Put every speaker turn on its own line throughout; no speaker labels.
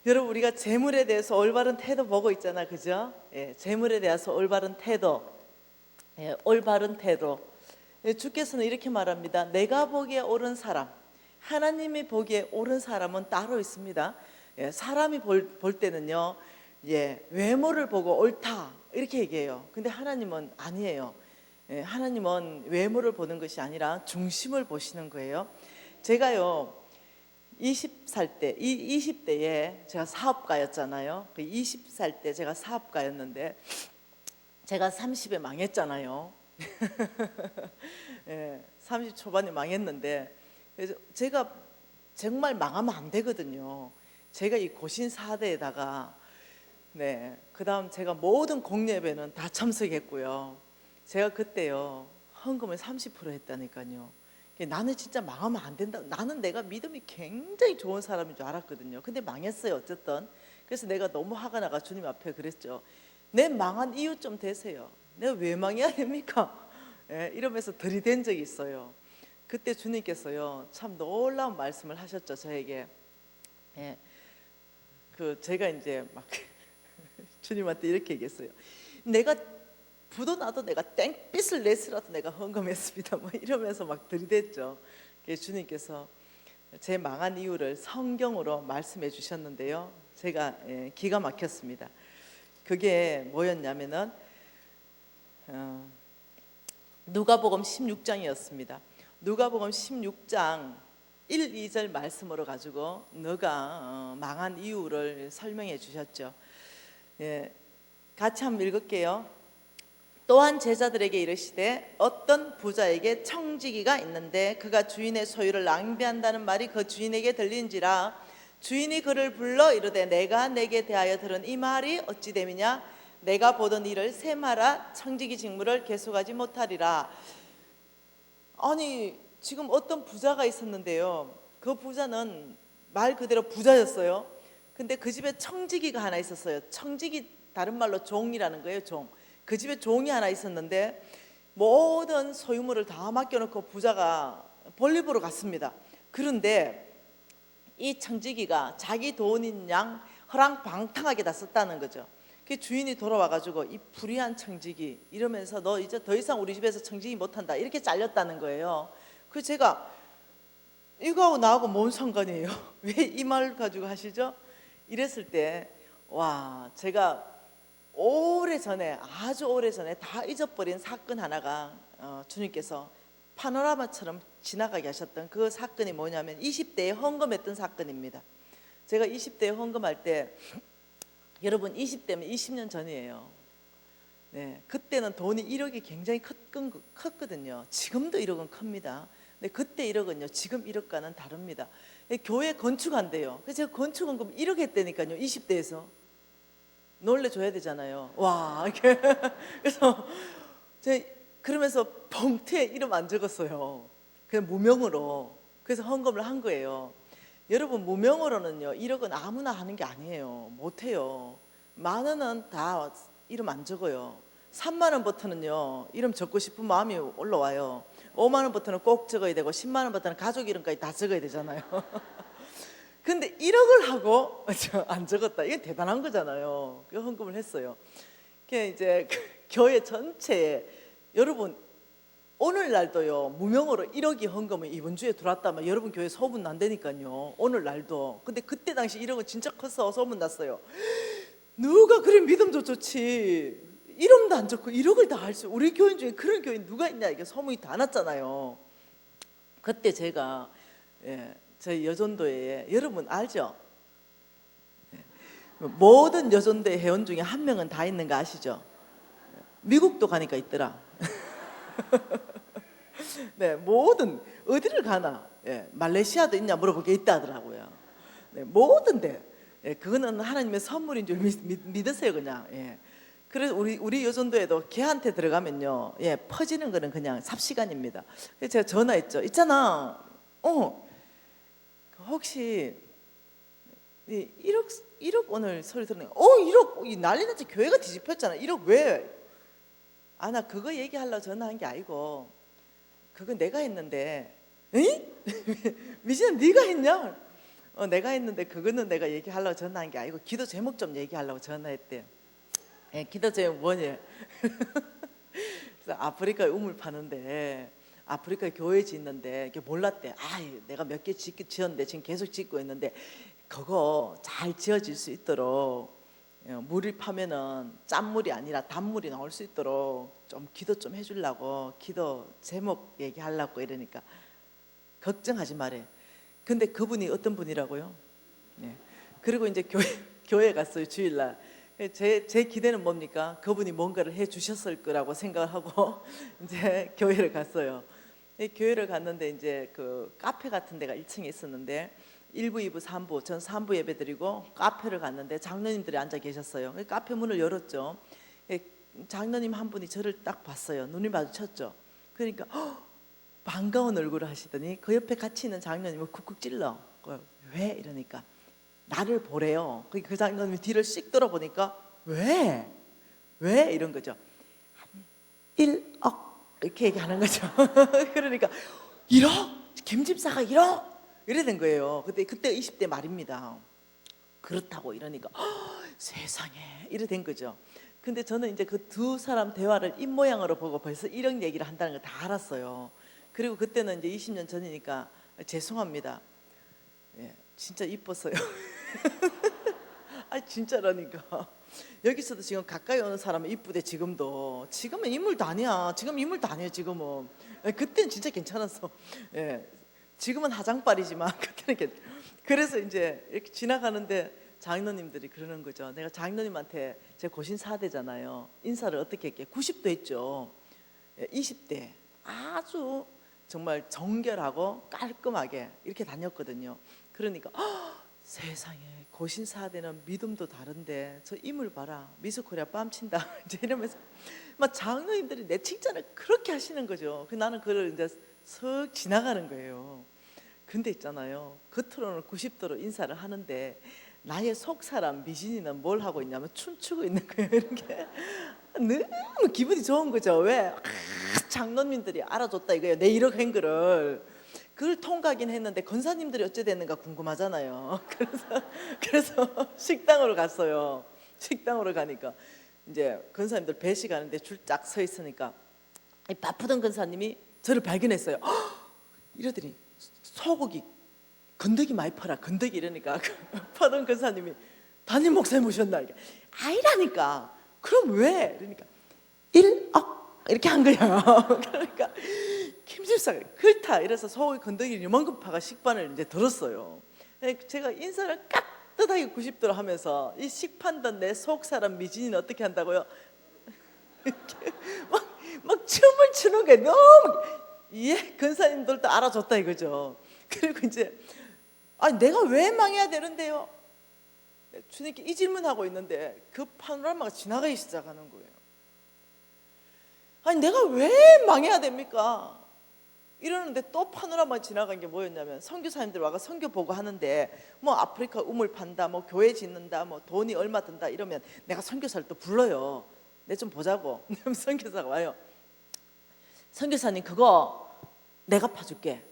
여러분, 우리가 재물에 대해서 올바른 태도 보고 있잖아, 그죠? 예, 재물에 대해서 올바른 태도, 올바른 태도. 주께서는 이렇게 말합니다. 내가 보기에 옳은 사람, 하나님이 보기에 옳은 사람은 따로 있습니다. 사람이 볼 때는요, 외모를 보고 옳다 이렇게 얘기해요. 근데 하나님은 아니에요. 하나님은 외모를 보는 것이 아니라 중심을 보시는 거예요. 제가요 20살 때, 20대에 제가 사업가였잖아요. 20살 때 제가 사업가였는데 제가 30에 망했잖아요. 30 초반에 망했는데, 그래서 제가 정말 망하면 안 되거든요. 제가 이 고신 4대에다가 그 다음 제가 모든 공예배는 다 참석했고요. 제가 그때요 헌금을 30% 했다니까요. 나는 진짜 망하면 안 된다. 나는 내가 믿음이 굉장히 좋은 사람인 줄 알았거든요. 근데 망했어요 어쨌든. 그래서 내가 너무 화가 나가 주님 앞에 그랬죠. 내 망한 이유 좀 되세요. 내가 왜 망해야 됩니까? 이러면서 들이댄 적이 있어요. 그때 주님께서요 참 놀라운 말씀을 하셨죠 저에게. 제가 이제 막 주님한테 이렇게 얘기했어요. 내가 부도 나도 내가 땡빛을 내서라도 내가 헌금했습니다. 뭐 이러면서 막 들이댔죠. 주님께서 제 망한 이유를 성경으로 말씀해 주셨는데요. 제가 기가 막혔습니다. 그게 뭐였냐면은 누가복음 16장이었습니다. 누가복음 16장 1, 2절 말씀으로 가지고 너가 망한 이유를 설명해 주셨죠. 같이 한번 읽을게요. 또한 제자들에게 이르시되 어떤 부자에게 청지기가 있는데 그가 주인의 소유를 낭비한다는 말이 그 주인에게 들린지라. 주인이 그를 불러 이르되 내가 내게 대하여 들은 이 말이 어찌 됨이냐. 내가 보던 일을 셈하라. 청지기 직무를 계속하지 못하리라. 아니 지금 어떤 부자가 있었는데요, 그 부자는 말 그대로 부자였어요. 근데 그 집에 청지기가 하나 있었어요. 청지기 다른 말로 종이라는 거예요. 종. 그 집에 종이 하나 있었는데 모든 소유물을 다 맡겨놓고 부자가 볼일 보러 갔습니다. 그런데 이 청지기가 자기 돈인 양 허랑방탕하게 다 썼다는 거죠. 그 주인이 돌아와가지고 이 불의한 청지기 이러면서 너 이제 더 이상 우리 집에서 청지기 못한다 이렇게 잘렸다는 거예요. 그래서 제가 이거하고 나하고 뭔 상관이에요? 왜 이 말 가지고 하시죠? 이랬을 때 와, 제가 오래전에 아주 오래전에 다 잊어버린 사건 하나가 주님께서 파노라마처럼 지나가게 하셨던 그 사건이 뭐냐면 20대에 헌금했던 사건입니다. 제가 20대에 헌금할 때 여러분 20대면 20년 전이에요. 그때는 돈이 1억이 굉장히 컸거든요. 지금도 1억은 큽니다. 근데 그때 1억은요 지금 1억과는 다릅니다. 교회 건축한대요. 그래서 제가 건축원금 1억 했다니까요. 20대에서 놀래줘야 되잖아요. 와 이렇게 그래서 제가 그러면서 봉투에 이름 안 적었어요. 그냥 무명으로. 그래서 헌금을 한 거예요. 여러분 무명으로는요 1억은 아무나 하는 게 아니에요. 못해요. 10,000원은 다 이름 안 적어요. 30,000원부터는요 이름 적고 싶은 마음이 올라와요. 50,000원부터는 꼭 적어야 되고 100,000원부터는 가족 이름까지 다 적어야 되잖아요. 근데 1억을 하고 안 적었다. 이게 대단한 거잖아요. 그 헌금을 했어요. 그게 이제 교회 전체에 여러분 오늘날도요 무명으로 1억이 헌금이 이번 주에 들어왔다면 여러분 교회 소문 난다니까요. 오늘날도. 근데 그때 당시 1억은 진짜 커서 소문 났어요. 누가 그래 믿음도 좋지 1억도 안 적고 1억을 다 할 수, 우리 교인 중에 그런 교인 누가 있냐 이게 소문이 다 났잖아요. 그때 제가 저희 여전도에 여러분 알죠? 모든 여전도의 회원 중에 한 명은 다 있는 거 아시죠? 미국도 가니까 있더라. 모든 어디를 가나 말레이시아도 있냐 물어보게 있다 하더라고요. 모든데 그거는 하나님의 선물인 줄 믿으세요 그냥. 그래서 우리 여전도에도 걔한테 들어가면요 퍼지는 거는 그냥 삽시간입니다. 그래서 제가 전화했죠. 있잖아 혹시 1억 오늘 소리 들었네. 1억 난리 났지. 교회가 뒤집혔잖아. 1억 왜? 나 그거 얘기하려고 전화한 게 아니고 그거 내가 했는데. 에이? 미진아 네가 했냐? 내가 했는데 그거는 내가 얘기하려고 전화한 게 아니고 기도 제목 좀 얘기하려고 전화했대요. 예, 기도 제목 뭐냐? 그래서 아프리카에 우물 파는데 아프리카에 교회 짓는데 이게 몰랐대. 내가 몇 개 지었는데 지금 계속 짓고 있는데 그거 잘 지어질 수 있도록 물을 파면은 짠물이 아니라 단물이 나올 수 있도록 좀 기도 좀 해주려고 기도 제목 얘기하려고 이러니까 걱정하지 말해. 근데 그분이 어떤 분이라고요? 네. 그리고 이제 교회 갔어요, 주일날. 제 기대는 뭡니까? 그분이 뭔가를 해 주셨을 거라고 생각을 하고 이제 교회를 갔어요. 교회를 갔는데 이제 그 카페 같은 데가 1층에 있었는데 1부, 2부, 3부, 전 3부 예배 드리고 카페를 갔는데 장로님들이 앉아 계셨어요. 카페 문을 열었죠. 장로님 한 분이 저를 딱 봤어요. 눈이 마주쳤죠. 그러니까 반가운 얼굴을 하시더니 그 옆에 같이 있는 장로님을 쿡쿡 찔러. 왜? 이러니까 나를 보래요. 그 장로님이 뒤를 씩 돌아보니까 왜? 이런 거죠. 1억 이렇게 얘기하는 거죠. 그러니까 1억? 김집사가 1억? 이래 된 거예요. 그때 20대 말입니다. 그렇다고 이러니까 세상에 이래 된 거죠. 근데 저는 이제 그 두 사람 대화를 입모양으로 보고 벌써 1억 얘기를 한다는 걸 다 알았어요. 그리고 그때는 이제 20년 전이니까 죄송합니다. 예, 진짜 이뻤어요. 진짜라니까. 여기서도 지금 가까이 오는 사람은 이쁘대. 지금은 인물도 아니야. 지금은. 그때는 진짜 괜찮았어. 예, 지금은 화장빨이지만 그때는 그래서 이제 이렇게 지나가는데 장로님들이 그러는 거죠. 내가 장로님한테 제 고신 4대잖아요. 인사를 어떻게 했게? 90도 했죠. 20대 아주 정말 정결하고 깔끔하게 이렇게 다녔거든요. 그러니까 세상에 고신 4대는 믿음도 다른데 저 인물 봐라. 미스코리아 뺨친다. 이제 이러면서 막 장로님들이 내 칭찬을 그렇게 하시는 거죠. 나는 그걸 이제 슥 지나가는 거예요. 근데 있잖아요. 겉으로는 90도로 인사를 하는데 나의 속 사람 미진이는 뭘 하고 있냐면 춤추고 있는 거예요. 이렇게 너무 기분이 좋은 거죠. 왜? 장로님들이 알아줬다 이거예요. 내 1억 한 거를. 그걸 통과하긴 했는데 권사님들이 어찌 됐는가 궁금하잖아요. 그래서 식당으로 갔어요. 식당으로 가니까 이제 권사님들 배시 가는데 줄 쫙 서 있으니까 바쁘던 권사님이 저를 발견했어요. 이러더니 소고기 건더기 많이 팔아. 건더기 이러니까 파던 권사님이 담임 목사님 오셨나? 아니라니까. 그럼 왜? 그러니까 1억 이렇게 한 거야. 그러니까 김 집사가 그렇다 이래서 소고기 건더기를 요만큼 파가 식판을 이제 들었어요. 제가 인사를 깍듯하게 90도로 하면서 이 식판던 내 속 사람 미진이는 어떻게 한다고요? 막 춤을 추는 게 너무 권사님들도 알아줬다 이거죠. 그리고 이제 내가 왜 망해야 되는데요? 주님께 이 질문하고 있는데 그 파노라마가 지나가기 시작하는 거예요. 내가 왜 망해야 됩니까? 이러는데 또 파노라마 지나간 게 뭐였냐면 선교사님들 와가 선교 보고 하는데 뭐 아프리카 우물 판다, 뭐 교회 짓는다, 뭐 돈이 얼마 든다 이러면 내가 선교사를 또 불러요. 내 좀 보자고. 선교사가 와요. 선교사님 그거 내가 파줄게.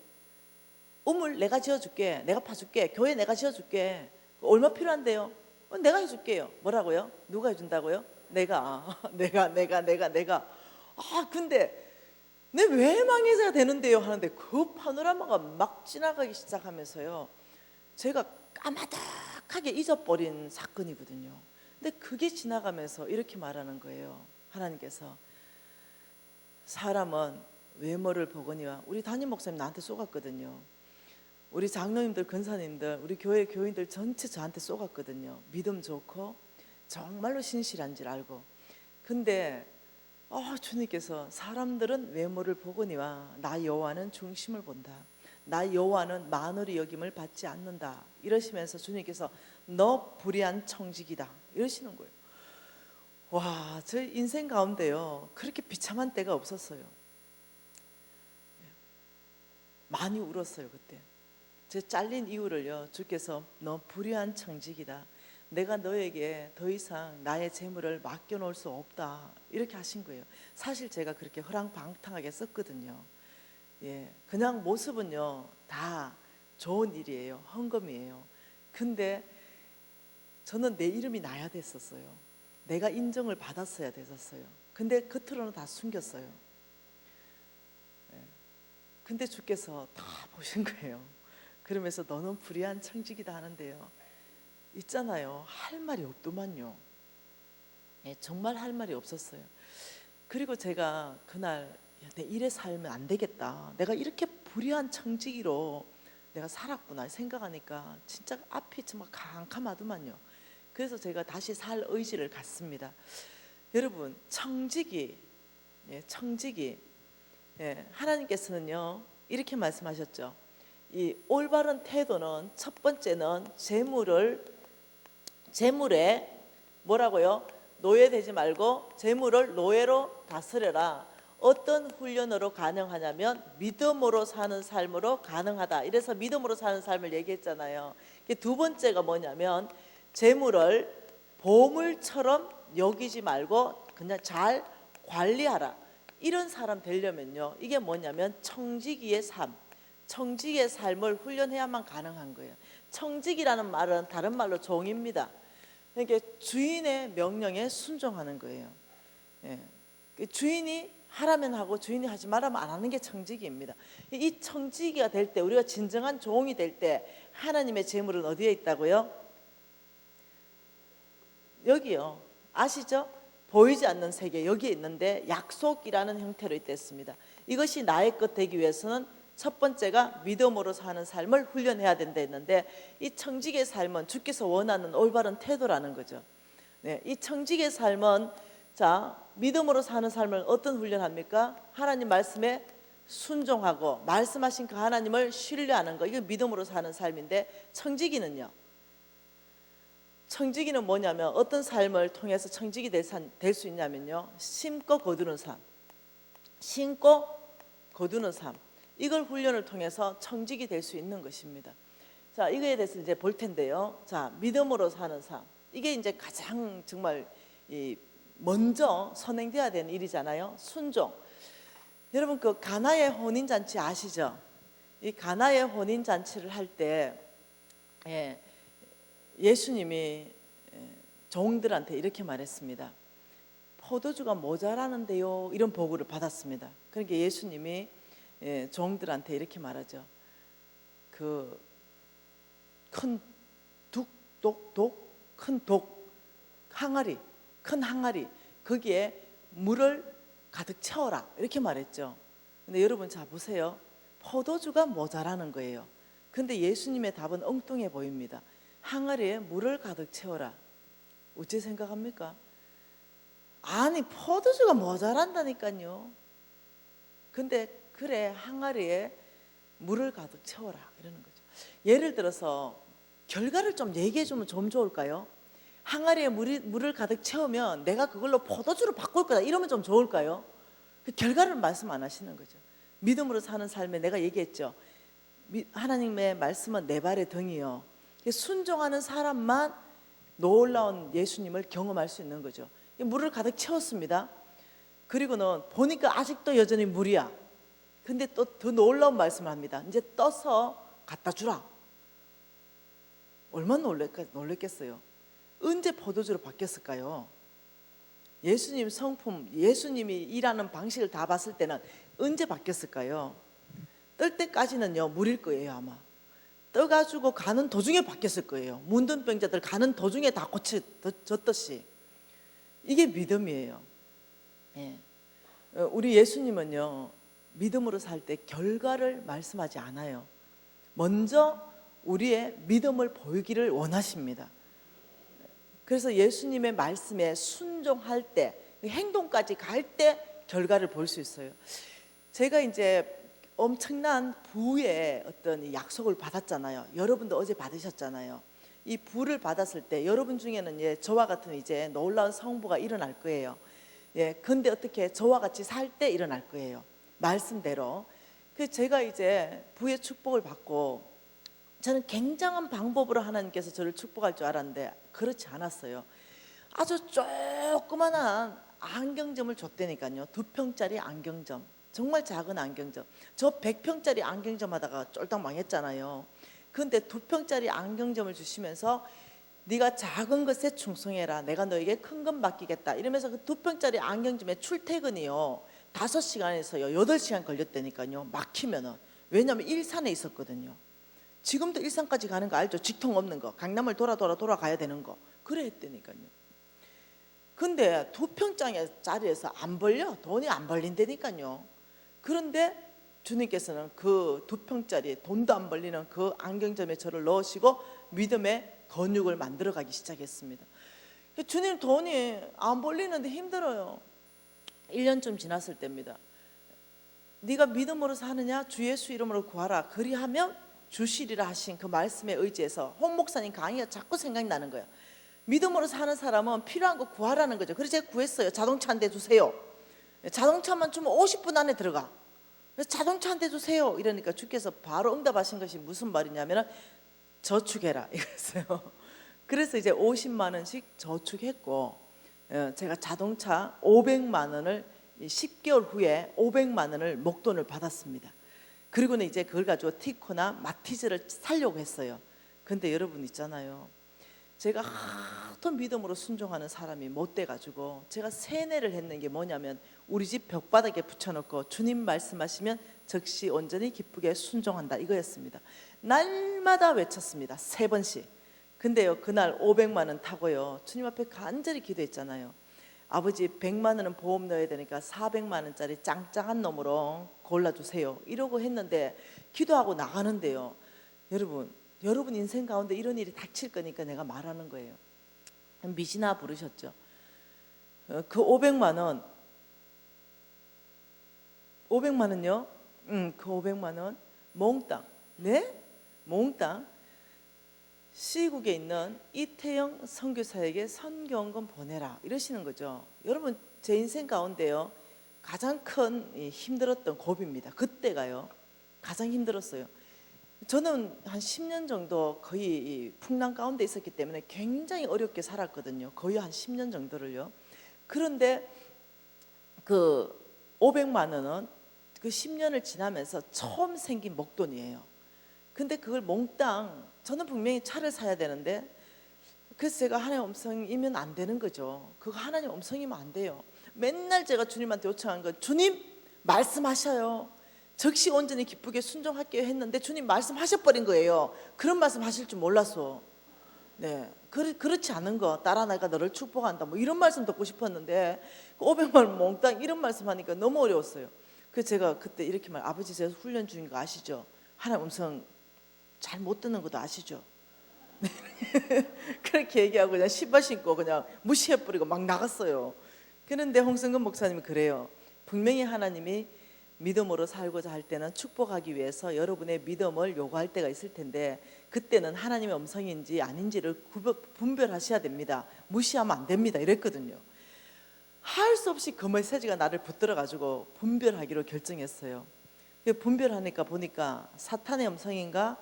우물 내가 지어줄게. 내가 파줄게. 교회 내가 지어줄게. 얼마 필요한데요? 내가 해줄게요. 뭐라고요? 누가 해준다고요? 내가. 근데 내 왜 망해야 되는데요? 하는데 그 파노라마가 막 지나가기 시작하면서요. 제가 까마득하게 잊어버린 사건이거든요. 근데 그게 지나가면서 이렇게 말하는 거예요. 하나님께서 사람은 외모를 보거니와 우리 담임 목사님 나한테 쏘갔거든요. 우리 장로님들, 권사님들, 우리 교회 교인들 전체 저한테 쏘갔거든요. 믿음 좋고 정말로 신실한 줄 알고. 근데 주님께서 사람들은 외모를 보거니와 나 여호와는 중심을 본다. 나 여호와는 만월의 여김을 받지 않는다. 이러시면서 주님께서 너 불의한 청지기다. 이러시는 거예요. 와, 저 인생 가운데요. 그렇게 비참한 때가 없었어요. 많이 울었어요, 그때. 제 잘린 이유를요. 주께서 너 불의한 청지기다. 내가 너에게 더 이상 나의 재물을 맡겨놓을 수 없다. 이렇게 하신 거예요. 사실 제가 그렇게 허랑방탕하게 썼거든요. 그냥 모습은요 다 좋은 일이에요. 헌금이에요. 근데 저는 내 이름이 나야 됐었어요. 내가 인정을 받았어야 됐었어요. 근데 겉으로는 다 숨겼어요. 근데 주께서 다 보신 거예요. 그러면서 너는 불의한 청직이다 하는데요, 있잖아요, 할 말이 없더만요. 정말 할 말이 없었어요. 그리고 제가 그날 내 이래 살면 안 되겠다, 내가 이렇게 불의한 청지기로 내가 살았구나 생각하니까 진짜 앞이 정말 캄캄하더만요. 그래서 제가 다시 살 의지를 갖습니다. 여러분, 청지기, 청지기, 하나님께서는요 이렇게 말씀하셨죠. 이 올바른 태도는 첫 번째는 재물에 뭐라고요? 노예되지 말고 재물을 노예로 다스려라. 어떤 훈련으로 가능하냐면 믿음으로 사는 삶으로 가능하다. 이래서 믿음으로 사는 삶을 얘기했잖아요. 두 번째가 뭐냐면 재물을 보물처럼 여기지 말고 그냥 잘 관리하라. 이런 사람 되려면요, 이게 뭐냐면 청지기의 삶, 청지기의 삶을 훈련해야만 가능한 거예요. 청지기라는 말은 다른 말로 종입니다. 그러니까 주인의 명령에 순종하는 거예요. 주인이 하라면 하고 주인이 하지 말라면 안 하는 게 청지기입니다. 이 청지기가 될 때, 우리가 진정한 종이 될 때 하나님의 재물은 어디에 있다고요? 여기요. 아시죠? 보이지 않는 세계, 여기에 있는데 약속이라는 형태로 있댔습니다. 이것이 나의 것 되기 위해서는 첫 번째가 믿음으로 사는 삶을 훈련해야 된다 했는데, 이 청지기의 삶은 주께서 원하는 올바른 태도라는 거죠. 이 청지기의 삶은, 자, 믿음으로 사는 삶을 어떤 훈련합니까? 하나님 말씀에 순종하고 말씀하신 그 하나님을 신뢰하는 거, 이게 믿음으로 사는 삶인데, 청지기는요, 청지기는 뭐냐면 어떤 삶을 통해서 청지기 될 수 있냐면요, 심고 거두는 삶, 심고 거두는 삶, 이걸 훈련을 통해서 청지기 될 수 있는 것입니다. 자, 이거에 대해서 이제 볼 텐데요. 자, 믿음으로 사는 삶, 이게 이제 가장 정말 먼저 선행돼야 되는 일이잖아요. 순종. 여러분, 그 가나의 혼인 잔치 아시죠? 이 가나의 혼인 잔치를 할 때 예수님이 종들한테 이렇게 말했습니다. 포도주가 모자라는데요, 이런 보고를 받았습니다. 그러니까 예수님이 종들한테 이렇게 말하죠. 그 큰 큰 항아리, 큰 항아리, 거기에 물을 가득 채워라, 이렇게 말했죠. 근데 여러분, 자 보세요. 포도주가 모자라는 거예요. 근데 예수님의 답은 엉뚱해 보입니다. 항아리에 물을 가득 채워라. 어찌 생각합니까? 아니, 포도주가 모자란다니까요. 근데 그래, 항아리에 물을 가득 채워라, 이러는 거죠. 예를 들어서 결과를 좀 얘기해 주면 좀 좋을까요? 항아리에 물을 가득 채우면 내가 그걸로 포도주로 바꿀 거다, 이러면 좀 좋을까요? 그 결과를 말씀 안 하시는 거죠. 믿음으로 사는 삶에 내가 얘기했죠. 하나님의 말씀은 내 발의 등이요. 순종하는 사람만 놀라운 예수님을 경험할 수 있는 거죠. 물을 가득 채웠습니다. 그리고는 보니까 아직도 여전히 물이야. 근데 또 더 놀라운 말씀을 합니다. 이제 떠서 갖다 주라. 얼마나 놀랬겠어요. 언제 포도주로 바뀌었을까요? 예수님 성품, 예수님이 일하는 방식을 다 봤을 때는 언제 바뀌었을까요? 뜰 때까지는요, 물일 거예요. 아마 떠가지고 가는 도중에 바뀌었을 거예요. 문둥병자들 가는 도중에 다 고쳐졌듯이. 이게 믿음이에요. 우리 예수님은요, 믿음으로 살 때 결과를 말씀하지 않아요. 먼저 우리의 믿음을 보이기를 원하십니다. 그래서 예수님의 말씀에 순종할 때, 행동까지 갈 때 결과를 볼 수 있어요. 제가 이제 엄청난 부의 어떤 약속을 받았잖아요. 여러분도 어제 받으셨잖아요. 이 부를 받았을 때 여러분 중에는 저와 같은 이제 놀라운 성부가 일어날 거예요. 근데 어떻게 저와 같이 살 때 일어날 거예요. 말씀대로. 그 제가 이제 부의 축복을 받고, 저는 굉장한 방법으로 하나님께서 저를 축복할 줄 알았는데 그렇지 않았어요. 아주 조그만한 안경점을 줬다니까요. 2평짜리 안경점, 정말 작은 안경점. 저 100평짜리 안경점 하다가 쫄딱 망했잖아요. 근데 2평짜리 안경점을 주시면서 네가 작은 것에 충성해라. 내가 너에게 큰 것 맡기겠다. 이러면서 그 2평짜리 안경점의 출퇴근이요. 5시간에서요. 8시간 걸렸다니까요. 막히면은. 왜냐하면 일산에 있었거든요. 지금도 일산까지 가는 거 알죠? 직통 없는 거. 강남을 돌아가야 되는 거. 그래 했다니까요. 근데 2평짜리에서 안 벌려. 돈이 안 벌린다니까요. 그런데 주님께서는 그 2평짜리 돈도 안 벌리는 그 안경점에 저를 넣으시고 믿음의 건육을 만들어가기 시작했습니다. 주님 돈이 안 벌리는데 힘들어요. 1년쯤 지났을 때입니다. 네가 믿음으로 사느냐 주 예수 이름으로 구하라 그리하면 주시리라 하신 그 말씀에 의지해서 홍 목사님 강의가 자꾸 생각나는 거예요. 믿음으로 사는 사람은 필요한 거 구하라는 거죠. 그래서 제가 구했어요. 자동차 한 대 주세요. 자동차만 주면 50분 안에 들어가. 자동차 한 대 주세요. 이러니까 주께서 바로 응답하신 것이 무슨 말이냐면 저축해라 이거였어요. 그래서 이제 50만 원씩 저축했고 제가 자동차 500만 원을 10개월 후에 500만 원을 목돈을 받았습니다. 그리고는 이제 그걸 가지고 티코나 마티즈를 사려고 했어요. 근데 여러분 있잖아요. 제가 하도 믿음으로 순종하는 사람이 못 돼가지고 제가 세뇌를 했는 게 뭐냐면 우리 집 벽바닥에 붙여놓고 주님 말씀하시면 즉시 온전히 기쁘게 순종한다 이거였습니다. 날마다 외쳤습니다. 3번씩. 근데요 그날 500만 원 타고요 주님 앞에 간절히 기도했잖아요. 아버지 100만 원은 보험 넣어야 되니까 400만 원짜리 짱짱한 놈으로 골라주세요 이러고 했는데 기도하고 나가는데요 여러분 인생 가운데 이런 일이 닥칠 거니까 내가 말하는 거예요. 미시나 부르셨죠. 그 500만 원요 그 500만 원 몽땅 네? 몽땅 시국에 있는 이태영 선교사에게 선교원금 보내라 이러시는 거죠. 여러분 제 인생 가운데요 가장 큰 힘들었던 고비입니다. 그때가요 가장 힘들었어요. 저는 한 10년 정도 거의 풍랑 가운데 있었기 때문에 굉장히 어렵게 살았거든요. 거의 한 10년 정도를요. 그런데 그 500만 원은 그 10년을 지나면서 처음 생긴 목돈이에요. 근데 그걸 몽땅 저는 분명히 차를 사야 되는데 그래서 제가 하나님 음성이면 안 되는 거죠. 그거 하나님 음성이면 안 돼요. 맨날 제가 주님한테 요청한 건 주님 말씀하셔요. 즉시 온전히 기쁘게 순종할게요 했는데 주님 말씀하셔버린 거예요. 그런 말씀 하실 줄 몰라서. 네, 그렇지 않은 거 따라 내가 너를 축복한다 뭐 이런 말씀 듣고 싶었는데 500만 원 몽땅 이런 말씀 하니까 너무 어려웠어요. 그래서 제가 그때 이렇게 아버지 제가 훈련 중인 거 아시죠? 하나님 음성 잘 못 듣는 것도 아시죠? 그렇게 얘기하고 그냥 신발 신고 그냥 무시해버리고 막 나갔어요. 그런데 홍성근 목사님이 그래요. 분명히 하나님이 믿음으로 살고자 할 때는 축복하기 위해서 여러분의 믿음을 요구할 때가 있을 텐데 그때는 하나님의 음성인지 아닌지를 분별하셔야 됩니다. 무시하면 안 됩니다 이랬거든요. 할 수 없이 그 메시지가 나를 붙들어가지고 분별하기로 결정했어요. 분별하니까 보니까 사탄의 음성인가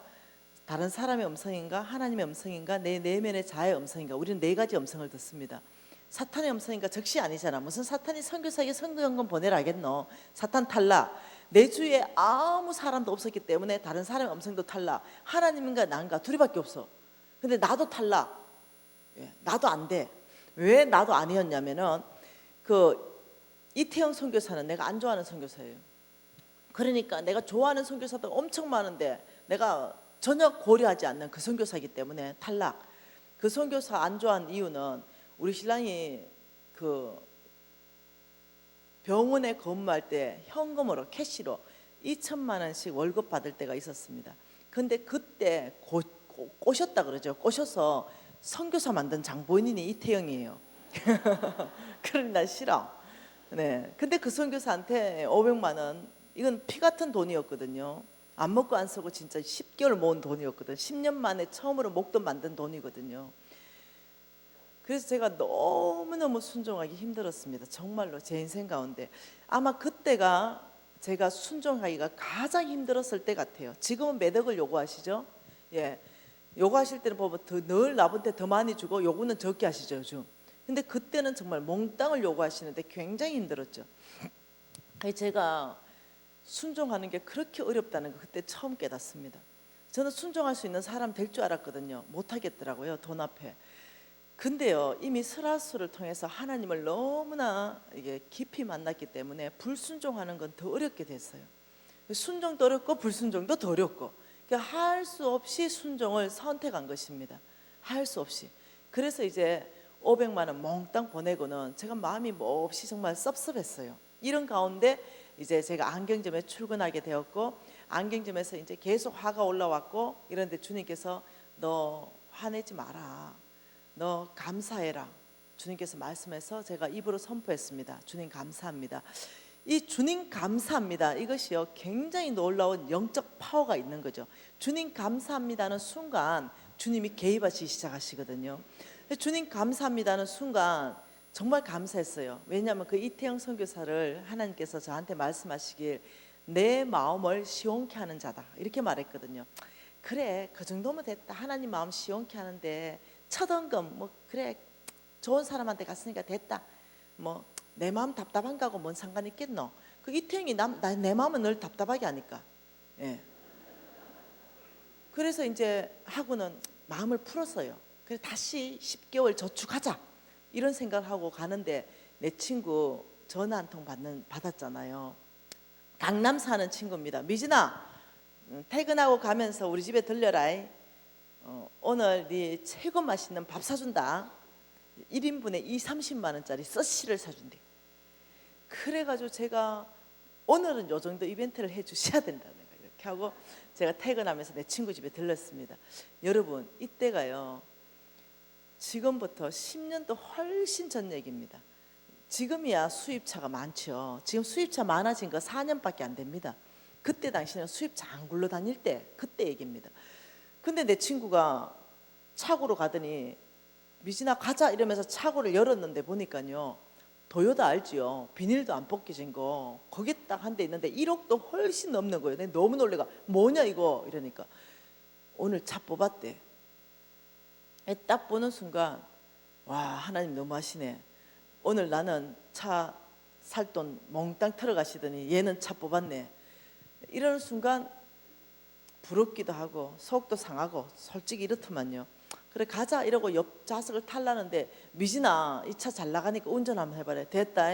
다른 사람의 음성인가 하나님의 음성인가 내 내면의 자의 음성인가 우리는 4가지 음성을 듣습니다. 사탄의 음성인가 즉시 아니잖아. 무슨 사탄이 선교사에게 선교연금 보내라 하겠노. 사탄 탈락. 내 주위에 아무 사람도 없었기 때문에 다른 사람의 음성도 탈락. 하나님인가 난가 둘이밖에 없어. 근데 나도 탈락. 나도 안 돼. 왜 나도 아니었냐면은 그 이태영 선교사는 내가 안 좋아하는 선교사예요. 그러니까 내가 좋아하는 선교사도 엄청 많은데 내가 전혀 고려하지 않는 그 선교사이기 때문에 탈락. 그 선교사 안 좋아하는 이유는 우리 신랑이 그 병원에 근무할 때 현금으로 캐시로 2천만 원씩 월급 받을 때가 있었습니다. 근데 그때 꼬셨다 그러죠. 꼬셔서 선교사 만든 장본인이 이태영이에요. 그러니 난 싫어. 네. 근데 그 선교사한테 500만 원 이건 피 같은 돈이었거든요. 안 먹고 안 쓰고 진짜 10개월 모은 돈이었거든. 10년 만에 처음으로 목돈 만든 돈이거든요. 그래서 제가 너무너무 순종하기 힘들었습니다. 정말로 제 인생 가운데 아마 그때가 제가 순종하기가 가장 힘들었을 때 같아요. 지금은 매덕을 요구하시죠? 예, 요구하실 때는 보면 늘 나한테 더 많이 주고 요구는 적게 하시죠 요즘. 근데 그때는 정말 몽땅을 요구하시는데 굉장히 힘들었죠. 제가 순종하는 게 그렇게 어렵다는 걸 그때 처음 깨닫습니다. 저는 순종할 수 있는 사람 될 줄 알았거든요. 못하겠더라고요, 돈 앞에. 근데요, 이미 스라스를 통해서 하나님을 너무나 이게 깊이 만났기 때문에 불순종하는 건 더 어렵게 됐어요. 순종도 어렵고 불순종도 더 어렵고, 그러니까 할 수 없이 순종을 선택한 것입니다. 할 수 없이. 그래서 이제 500만 원 몽땅 보내고는 제가 마음이 몹시 정말 섭섭했어요. 이런 가운데 이제 제가 안경점에 출근하게 되었고, 안경점에서 이제 계속 화가 올라왔고, 이런데 주님께서 너 화내지 마라, 너 감사해라, 주님께서 말씀해서 제가 입으로 선포했습니다. 주님 감사합니다. 이 주님 감사합니다, 이것이요 굉장히 놀라운 영적 파워가 있는 거죠. 주님 감사합니다는 순간 주님이 개입하시기 시작하시거든요. 주님 감사합니다는 순간 정말 감사했어요. 왜냐하면 그 이태영 선교사를 하나님께서 저한테 말씀하시길 내 마음을 시원케 하는 자다 이렇게 말했거든요. 그래, 그 정도면 됐다. 하나님 마음 시원케 하는데 첫 언금 뭐 그래 좋은 사람한테 갔으니까 됐다. 뭐 내 마음 답답한 거하고 뭔 상관 있겠노. 그 이태영이 내 마음은 늘 답답하게 하니까. 예. 그래서 이제 하고는 마음을 풀었어요. 그래서 다시 10개월 저축하자 이런 생각을 하고 가는데, 내 친구 전화 한 통 받았잖아요. 강남 사는 친구입니다. 미진아, 퇴근하고 가면서 우리 집에 들려라. 오늘 네 최고 맛있는 밥 사준다. 1인분에 30만 원짜리 서시를 사준대. 그래가지고 제가 오늘은 요 정도 이벤트를 해주셔야 된다 이렇게 하고 제가 퇴근하면서 내 친구 집에 들렀습니다. 여러분, 이때가요 지금부터 10년도 훨씬 전 얘기입니다. 지금이야 수입차가 많죠. 지금 수입차 많아진 거 4년밖에 안 됩니다. 그때 당시는 수입차 안 굴러다닐 때 그때 얘기입니다. 근데 내 친구가 차고로 가더니 미진아 가자 이러면서 차고를 열었는데 보니까요 도요타 알지요? 비닐도 안 벗겨진 거 거기 딱 한 대 있는데 1억도 훨씬 넘는 거예요. 내가 너무 놀래가 뭐냐 이거 이러니까 오늘 차 뽑았대. 딱 보는 순간 와, 하나님 너무 하시네. 오늘 나는 차 살 돈 몽땅 털어가시더니 얘는 차 뽑았네. 이러는 순간 부럽기도 하고 속도 상하고 솔직히 이렇더만요. 그래 가자 이러고 옆 좌석을 탈라는데 미진아 이 차 잘 나가니까 운전 한번 해봐라. 됐다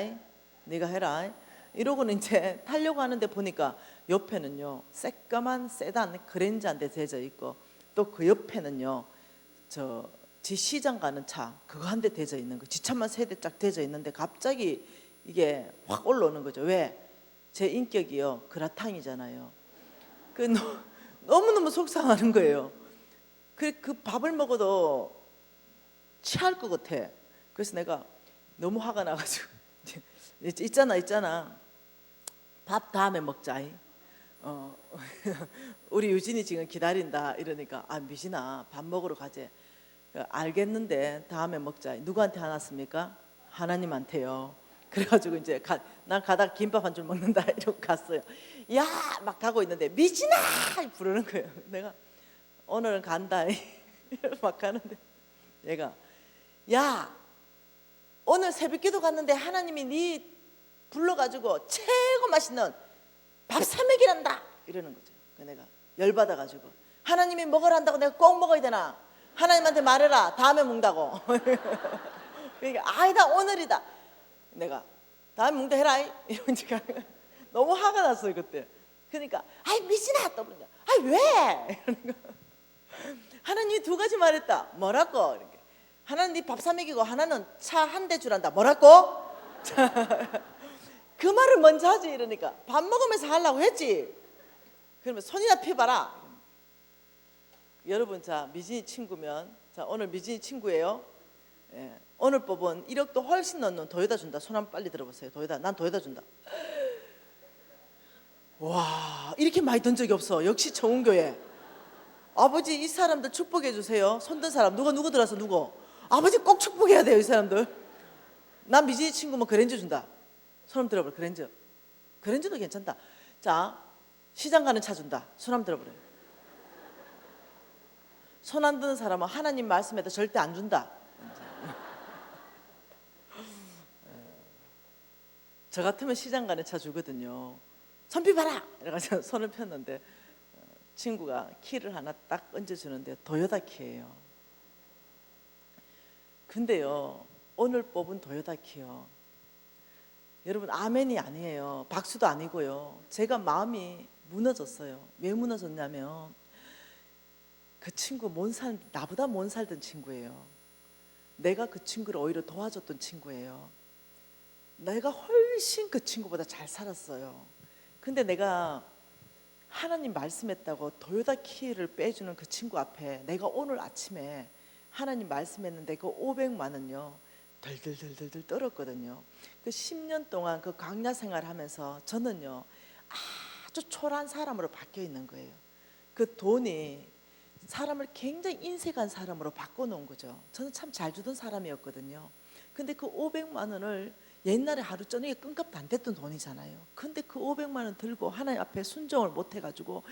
네가 해라 이러고는 이제 타려고 하는데 보니까 옆에는요 새까만 세단 그랜저 한 대 대져 있고 또 그 옆에는요 지 시장 가는 차 그거 한 대 대져 있는 거, 지 차만 3대 쫙 대져 있는데 갑자기 이게 확 올라오는 거죠. 왜? 제 인격이요 그라탕이잖아요. 너무너무 속상하는 거예요. 그 밥을 먹어도 취할 것 같아. 그래서 내가 너무 화가 나가지고 있잖아 밥 다음에 먹자. 우리 유진이 지금 기다린다 이러니까 아 미진아 밥 먹으러 가재. 알겠는데 다음에 먹자. 누구한테 화났습니까? 하나님한테요. 그래가지고 이제 난 가다가 김밥 한 줄 먹는다 이러고 갔어요. 야 막 가고 있는데 미진아 부르는 거예요. 내가 오늘은 간다 막 가는데 얘가 야 오늘 새벽기도 갔는데 하나님이 네 불러가지고 최고 맛있는 밥 사 먹이란다 이러는 거죠. 내가 열받아가지고 하나님이 먹으란다고 내가 꼭 먹어야 되나? 하나님한테 말해라 다음에 먹는다고. 그러니까 아니다 오늘이다. 내가 다음에 먹는다 해라 이러니까 너무 화가 났어요 그때. 그러니까 아이 미진아 또 그러냐 아이 왜? 이러는 거. 하나님이 2가지 말했다. 뭐라고? 이렇게. 하나는 네 밥 사 먹이고 하나는 차 한 대 주란다. 뭐라고? 그 말을 먼저 하지 이러니까 밥 먹으면서 하려고 했지. 그러면 손이나 펴봐라. 여러분 자 미진이 친구면 자 오늘 미진이 친구예요. 예, 오늘 뽑은 1억도 훨씬 넘는 도요타 준다. 손 한번 빨리 들어보세요. 도요타 난 도요타 준다. 와 이렇게 많이 든 적이 없어. 역시 청운교회. 아버지 이 사람들 축복해 주세요. 손든 사람 누구 들어서 누구? 아버지 꼭 축복해야 돼요 이 사람들. 난 미진이 친구면 그랜저 준다. 손 한번 들어보래. 그랜저도 괜찮다. 자 시장 가는 차 준다. 손 한번 들어보래. 손 안 드는 사람은 하나님 말씀에도 절대 안 준다. 저 같으면 시장 가는 차 주거든요. 손 펴봐라. 이래가지고 손을 폈는데 친구가 키를 하나 딱 얹어주는데 도요타 키예요. 근데요, 오늘 뽑은 도요타 키요, 여러분 아멘이 아니에요. 박수도 아니고요. 제가 마음이 무너졌어요. 왜 무너졌냐면 그 친구 나보다 못 살던 친구예요. 내가 그 친구를 오히려 도와줬던 친구예요. 내가 훨씬 그 친구보다 잘 살았어요. 근데 내가 하나님 말씀했다고 도요타 키를 빼주는 그 친구 앞에 내가 오늘 아침에 하나님 말씀했는데 그 500만 원요 덜덜덜덜 떨었거든요. 그 10년 동안 그 광야 생활하면서 저는요 아주 초라한 사람으로 바뀌어 있는 거예요. 그 돈이 사람을 굉장히 인색한 사람으로 바꿔놓은 거죠. 저는 참 잘 주던 사람이었거든요. 근데 그 500만 원을 옛날에 하루 저녁에 끈값도 안 됐던 돈이잖아요. 근데 그 500만 원 들고 하나님 앞에 순종을 못 해가지고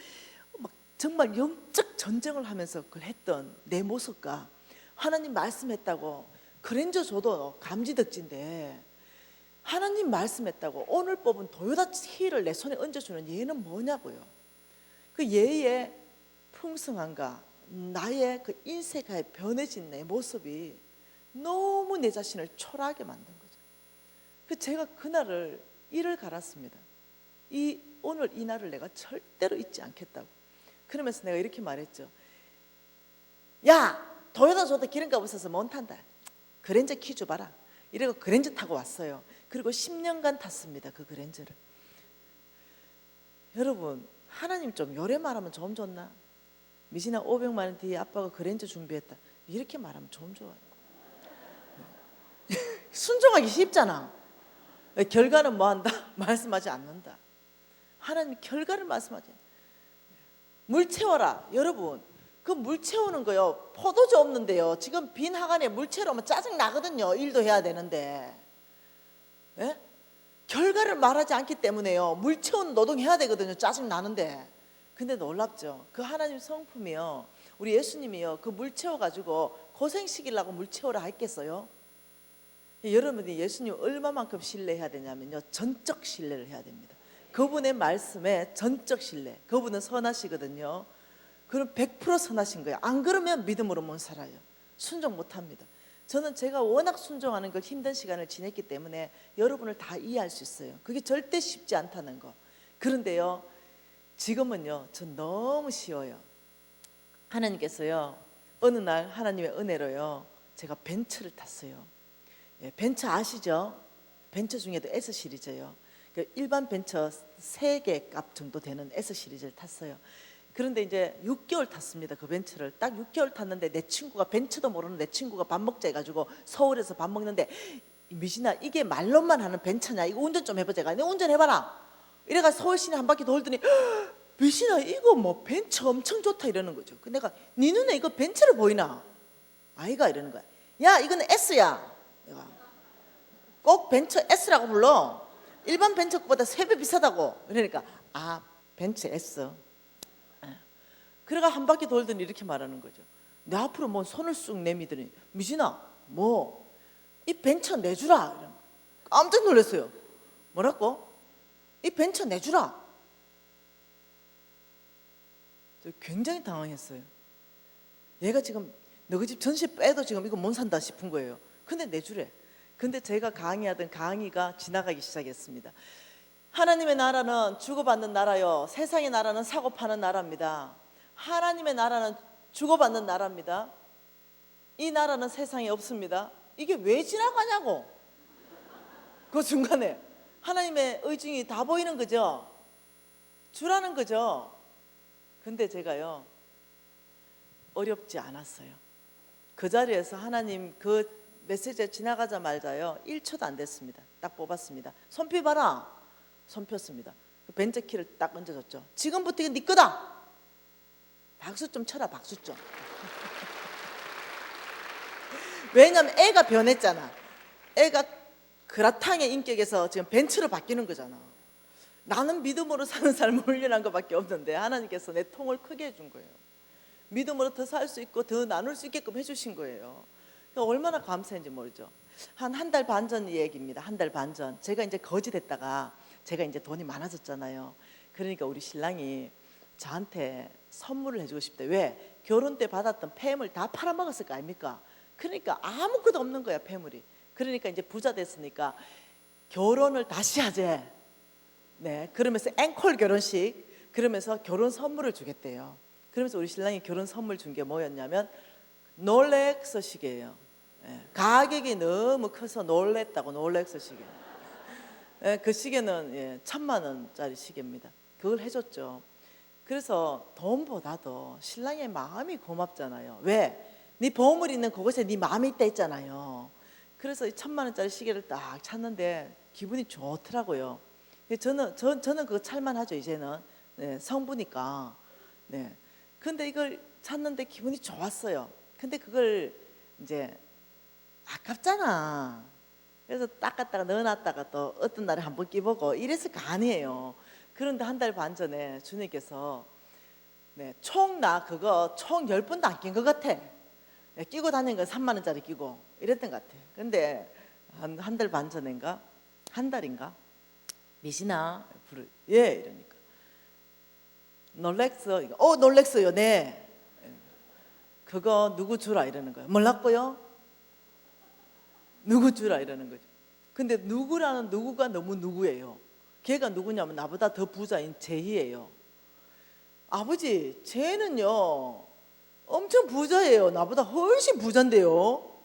막 정말 영적 전쟁을 하면서 그걸 했던 내 모습과 하나님 말씀했다고 그랜저 줘도 감지덕지인데 하나님 말씀했다고 오늘 뽑은 도요타 키를 내 손에 얹어주는 얘는 뭐냐고요. 그 얘의 풍성함과 나의 그 인생에 변해진 내 모습이 너무 내 자신을 초라하게 만든 거죠. 그 제가 그날을 이를 갈았습니다. 오늘 이 날을 내가 절대로 잊지 않겠다고. 그러면서 내가 이렇게 말했죠. 야, 도요타 줘도 기름값 없어서 못 탄다. 그랜저 키 줘봐라. 이래고 그랜저 타고 왔어요. 그리고 10년간 탔습니다. 그 그랜저를. 여러분, 하나님 좀 요래 말하면 좀 좋나? 미진아 500만 원 뒤에 아빠가 그랜저 준비했다. 이렇게 말하면 좀 좋아요. 순종하기 쉽잖아. 결과는 뭐한다? 말씀하지 않는다. 하나님 결과를 말씀하지. 물 채워라. 여러분, 그 물 채우는 거요, 포도주 없는데요, 지금 빈 하간에 물 채우러 오면 짜증 나거든요. 일도 해야 되는데. 예? 결과를 말하지 않기 때문에요, 물 채우는 노동 해야 되거든요. 짜증 나는데. 근데 놀랍죠. 그 하나님 성품이요, 우리 예수님이요, 그 물 채워가지고 고생시키려고 물 채우라 했겠어요? 여러분이 예수님 얼마만큼 신뢰해야 되냐면요, 전적 신뢰를 해야 됩니다. 그분의 말씀에 전적 신뢰. 그분은 선하시거든요. 그럼 100% 선하신 거예요. 안 그러면 믿음으로 못 살아요. 순종 못합니다. 저는 제가 워낙 순종하는 걸 힘든 시간을 지냈기 때문에 여러분을 다 이해할 수 있어요. 그게 절대 쉽지 않다는 거. 그런데요, 지금은요, 전 너무 쉬워요. 하나님께서요, 어느 날 하나님의 은혜로요, 제가 벤츠를 탔어요. 예, 벤츠 아시죠? 벤츠 중에도 S 시리즈요. 일반 벤츠 3개 값 정도 되는 S 시리즈를 탔어요. 그런데 이제 6개월 탔습니다. 그 벤츠를 딱 6개월 탔는데 내 친구가, 벤츠도 모르는 내 친구가 밥 먹자 해가지고 서울에서 밥 먹는데, 미진아 이게 말로만 하는 벤츠냐, 이거 운전 좀 해보자. 내가 운전해봐라 이래가 서울 시내 한 바퀴 돌더니, 미진아 이거 뭐 벤츠 엄청 좋다 이러는 거죠. 근데 내가 네 눈에 이거 벤츠를 보이나? 아이가 이러는 거야. 야, 이거는 S야. 내가 꼭 벤츠 S라고 불러. 일반 벤츠 거보다 3배 비싸다고. 그러니까 아, 벤츠 S. 그래가 한 바퀴 돌더니 이렇게 말하는 거죠. 내 앞으로 뭐 손을 쑥 내미더니, 미진아 뭐 이 벤츠 내주라. 깜짝 놀랐어요. 뭐라고? 이 벤츠 내주라. 저 굉장히 당황했어요. 얘가 지금 너희 집 전세 빼도 지금 이거 못 산다 싶은 거예요. 근데 내주래. 근데 제가 강의하던 강의가 지나가기 시작했습니다. 하나님의 나라는 주고받는 나라요, 세상의 나라는 사고 파는 나라입니다. 하나님의 나라는 주고받는 나라입니다. 이 나라는 세상에 없습니다. 이게 왜 지나가냐고. 그 중간에 하나님의 의중이 다 보이는 거죠. 주라는 거죠. 근데 제가요, 어렵지 않았어요. 그 자리에서 하나님 그 메시지가 지나가자마자요, 1초도 안 됐습니다. 딱 뽑았습니다. 손 펴봐라. 손 폈습니다. 그 벤츠 키를 딱 얹어줬죠. 지금부터 이거 네 거다. 박수 좀 쳐라, 박수 좀. 왜냐면 애가 변했잖아. 애가 그라탕의 인격에서 지금 벤츠로 바뀌는 거잖아. 나는 믿음으로 사는 삶을 훈련한 것밖에 없는데 하나님께서 내 통을 크게 해준 거예요. 믿음으로 더 살 수 있고 더 나눌 수 있게끔 해주신 거예요. 그러니까 얼마나 감사한지 모르죠. 한 달 반 전 얘기입니다. 한 달 반 전. 제가 이제 거지 됐다가 제가 이제 돈이 많아졌잖아요. 그러니까 우리 신랑이 저한테 선물을 해주고 싶대. 왜? 결혼 때 받았던 폐물 다 팔아먹었을 거 아닙니까? 그러니까 아무것도 없는 거야, 폐물이. 그러니까 이제 부자 됐으니까 결혼을 다시 하재. 네, 그러면서 앵콜 결혼식, 그러면서 결혼 선물을 주겠대요. 그러면서 우리 신랑이 결혼 선물 준 게 뭐였냐면 롤렉스 시계예요. 네, 가격이 너무 커서 놀랬다고. 롤렉스 시계. 네, 그 시계는 1,000만 원짜리 시계입니다. 그걸 해줬죠. 그래서 돈보다도 신랑의 마음이 고맙잖아요. 왜? 네 보물 있는 그곳에 네 마음이 있다 했잖아요. 그래서 이 1,000만 원짜리 시계를 딱 찾는데 기분이 좋더라고요. 저는 그거 찰만하죠. 이제는 네, 성부니까. 네. 근데 이걸 찾는데 기분이 좋았어요. 근데 그걸 이제 아깝잖아. 그래서 닦았다가 넣어놨다가 또 어떤 날에 한번 끼보고 이랬을 거 아니에요. 그런데 한 달 반 전에 주님께서 네, 나 그거 총 10번도 안 낀 것 같아. 네, 끼고 다니는 건 3만 원짜리 끼고 이랬던 것 같아. 근데 한 달 반 전인가? 한 달인가? 미신아 예 이러니까 놀렉스. 놀렉스요. 네. 그거 누구 주라 이러는 거예요. 몰랐고요. 누구 주라 이러는 거죠. 근데 누구라는 누구가 너무 누구예요. 걔가 누구냐면 나보다 더 부자인 제희예요. 아버지, 쟤는요 엄청 부자예요. 나보다 훨씬 부자인데요.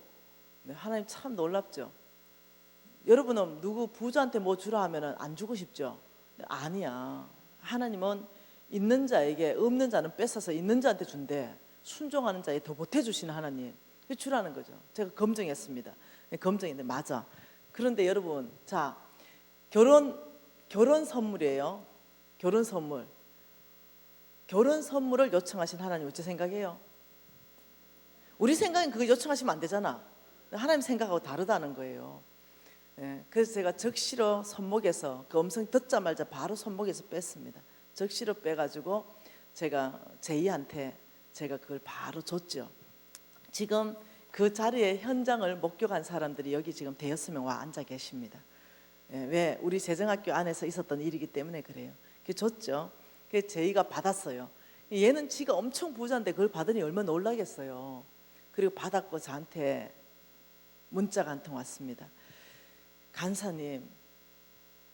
네, 하나님 참 놀랍죠. 여러분은 누구 부자한테 뭐 주라 하면 안 주고 싶죠? 아니야. 하나님은 있는 자에게 없는 자는 뺏어서 있는 자한테 준대. 순종하는 자에 더 보태주시는 하나님. 주라는 거죠. 제가 검증했습니다. 검증인데 맞아. 그런데 여러분, 자, 결혼 선물이에요. 결혼 선물. 결혼 선물을 요청하신 하나님 어찌 생각해요? 우리 생각엔 그거 요청하시면 안 되잖아. 하나님 생각하고 다르다는 거예요. 예, 그래서 제가 적시로 손목에서 그 음성 듣자마자 바로 손목에서 뺐습니다. 적시로 빼가지고 제가 제이한테 제가 그걸 바로 줬죠. 지금 그 자리에 현장을 목격한 사람들이 여기 지금 5명 와 앉아 계십니다. 예, 왜? 우리 재정학교 안에서 있었던 일이기 때문에 그래요. 그 줬죠. 그 제이가 받았어요. 얘는 지가 엄청 부자인데 그걸 받으니 얼마나 놀라겠어요. 그리고 받았고 저한테 문자가 한 통 왔습니다. 간사님,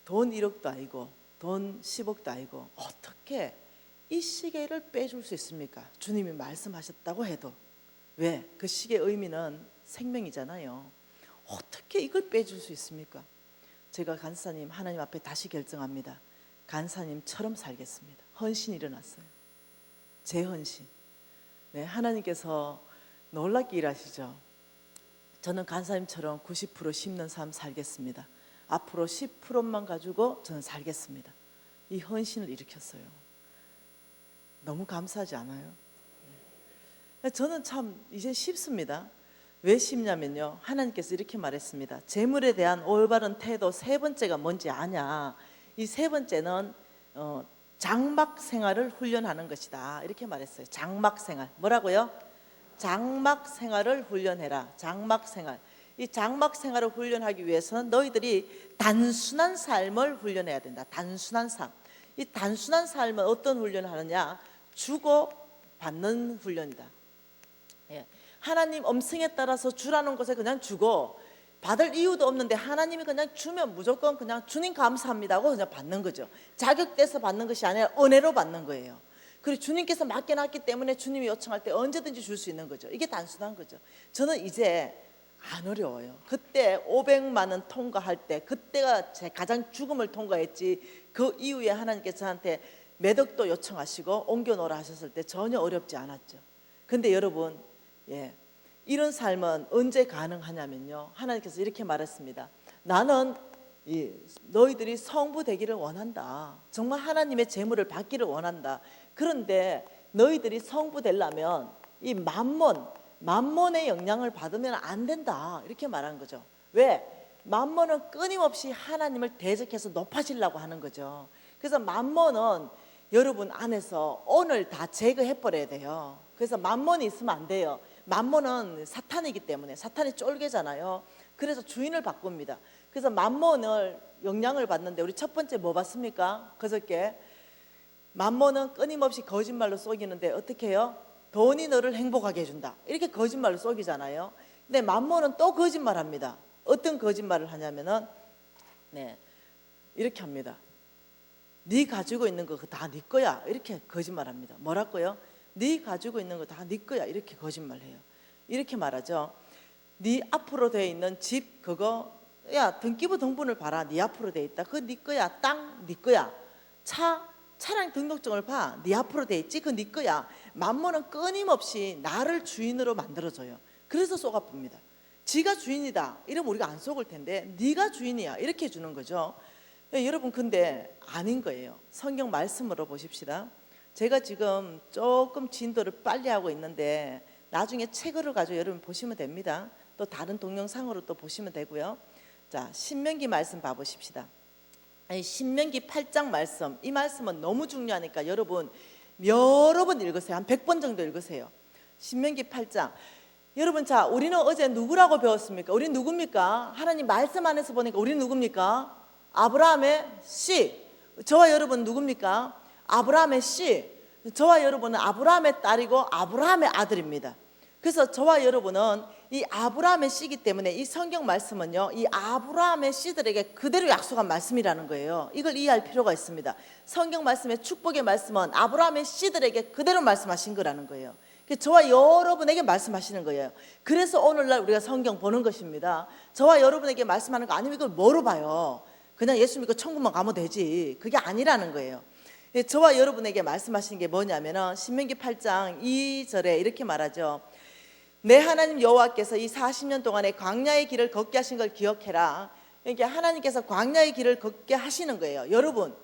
돈 1억도 아니고 돈 10억도 아니고 어떻게 이 시계를 빼줄 수 있습니까? 주님이 말씀하셨다고 해도. 왜? 그 시계의 의미는 생명이잖아요. 어떻게 이걸 빼줄 수 있습니까? 제가 간사님 하나님 앞에 다시 결정합니다. 간사님처럼 살겠습니다. 헌신이 일어났어요. 제 헌신. 네, 하나님께서 놀랍게 일하시죠. 저는 간사님처럼 90% 심는 삶 살겠습니다. 앞으로 10%만 가지고 저는 살겠습니다. 이 헌신을 일으켰어요. 너무 감사하지 않아요? 저는 참 이제 쉽습니다. 왜 쉽냐면요, 하나님께서 이렇게 말했습니다. 재물에 대한 올바른 태도 3번째가 뭔지 아냐? 이 3번째는 장막 생활을 훈련하는 것이다. 이렇게 말했어요. 장막 생활. 뭐라고요? 장막 생활을 훈련해라. 장막 생활. 이 장막 생활을 훈련하기 위해서는 너희들이 단순한 삶을 훈련해야 된다. 단순한 삶. 이 단순한 삶은 어떤 훈련을 하느냐? 주고 받는 훈련이다. 예. 하나님 음성에 따라서 주라는 것에 그냥 주고 받을 이유도 없는데 하나님이 그냥 주면 무조건 그냥 주님 감사합니다 하고 그냥 받는 거죠. 자격돼서 받는 것이 아니라 은혜로 받는 거예요. 그리고 주님께서 맡겨놨기 때문에 주님이 요청할 때 언제든지 줄 수 있는 거죠. 이게 단순한 거죠. 저는 이제 안 어려워요. 그때 500만 원 통과할 때 그때가 제 가장 죽음을 통과했지, 그 이후에 하나님께서 저한테 매덕도 요청하시고 옮겨놓으라 하셨을 때 전혀 어렵지 않았죠. 근데 여러분, 예, 이런 삶은 언제 가능하냐면요, 하나님께서 이렇게 말했습니다. 나는 너희들이 성부 되기를 원한다. 정말 하나님의 재물을 받기를 원한다. 그런데 너희들이 성부 되려면 이 만몬의 영향을 받으면 안 된다. 이렇게 말한 거죠. 왜? 만몬은 끊임없이 하나님을 대적해서 높아지려고 하는 거죠. 그래서 만몬은 여러분 안에서 오늘 다 제거해 버려야 돼요. 그래서 만몬이 있으면 안 돼요. 만몬은 사탄이기 때문에, 사탄이 쫄개잖아요. 그래서 주인을 바꿉니다. 그래서 만몬을 영향을 받는데 우리 첫 번째 뭐 봤습니까? 그저께 맘몬은 끊임없이 거짓말로 속이는데 어떻게 해요? 돈이 너를 행복하게 해준다. 이렇게 거짓말로 속이잖아요. 근데 맘몬은 또 거짓말합니다. 어떤 거짓말을 하냐면은 이렇게 합니다. 네 가지고 있는 거 다 네 거야. 이렇게 거짓말합니다. 뭐라고요? 네 가지고 있는 거 다 네 거야. 이렇게 거짓말해요. 이렇게 말하죠. 네 앞으로 돼 있는 집 그거 야 등기부 등본을 봐라. 네 앞으로 돼 있다. 그거 네 거야. 땅 네 거야. 차량 등록증을 봐. 네 앞으로 돼 있지. 그거 네 거야. 맘몬은 끊임없이 나를 주인으로 만들어줘요. 그래서 쏘가쁩니다. 지가 주인이다. 이러면 우리가 안 속을 텐데 네가 주인이야. 이렇게 해주는 거죠. 여러분 근데 아닌 거예요. 성경 말씀으로 보십시다. 제가 지금 조금 진도를 빨리 하고 있는데 나중에 책으로 가지고 여러분 보시면 됩니다. 또 다른 동영상으로 또 보시면 되고요. 자, 신명기 말씀 봐보십시다. 신명기 8장 말씀, 이 말씀은 너무 중요하니까 여러분 여러 번 읽으세요. 한 100번 정도 읽으세요. 신명기 8장. 여러분 자, 우리는 어제 누구라고 배웠습니까? 우리 누굽니까? 하나님 말씀 안에서 보니까 우리 누굽니까? 아브라함의 씨. 저와 여러분 누굽니까? 아브라함의 씨. 저와 여러분은 아브라함의 딸이고 아브라함의 아들입니다. 그래서 저와 여러분은 이 아브라함의 씨이기 때문에 이 성경 말씀은요, 이 아브라함의 씨들에게 그대로 약속한 말씀이라는 거예요. 이걸 이해할 필요가 있습니다. 성경 말씀의 축복의 말씀은 아브라함의 씨들에게 그대로 말씀하신 거라는 거예요. 저와 여러분에게 말씀하시는 거예요. 그래서 오늘날 우리가 성경 보는 것입니다. 저와 여러분에게 말씀하는 거 아니면 이걸 뭐로 봐요? 그냥 예수 믿고 천국만 가면 되지. 그게 아니라는 거예요. 저와 여러분에게 말씀하시는 게 뭐냐면은 신명기 8장 2절에 이렇게 말하죠. 내 하나님 여호와께서 이 40년 동안에 광야의 길을 걷게 하신 걸 기억해라. 이게 하나님께서 광야의 길을 걷게 하시는 거예요. 여러분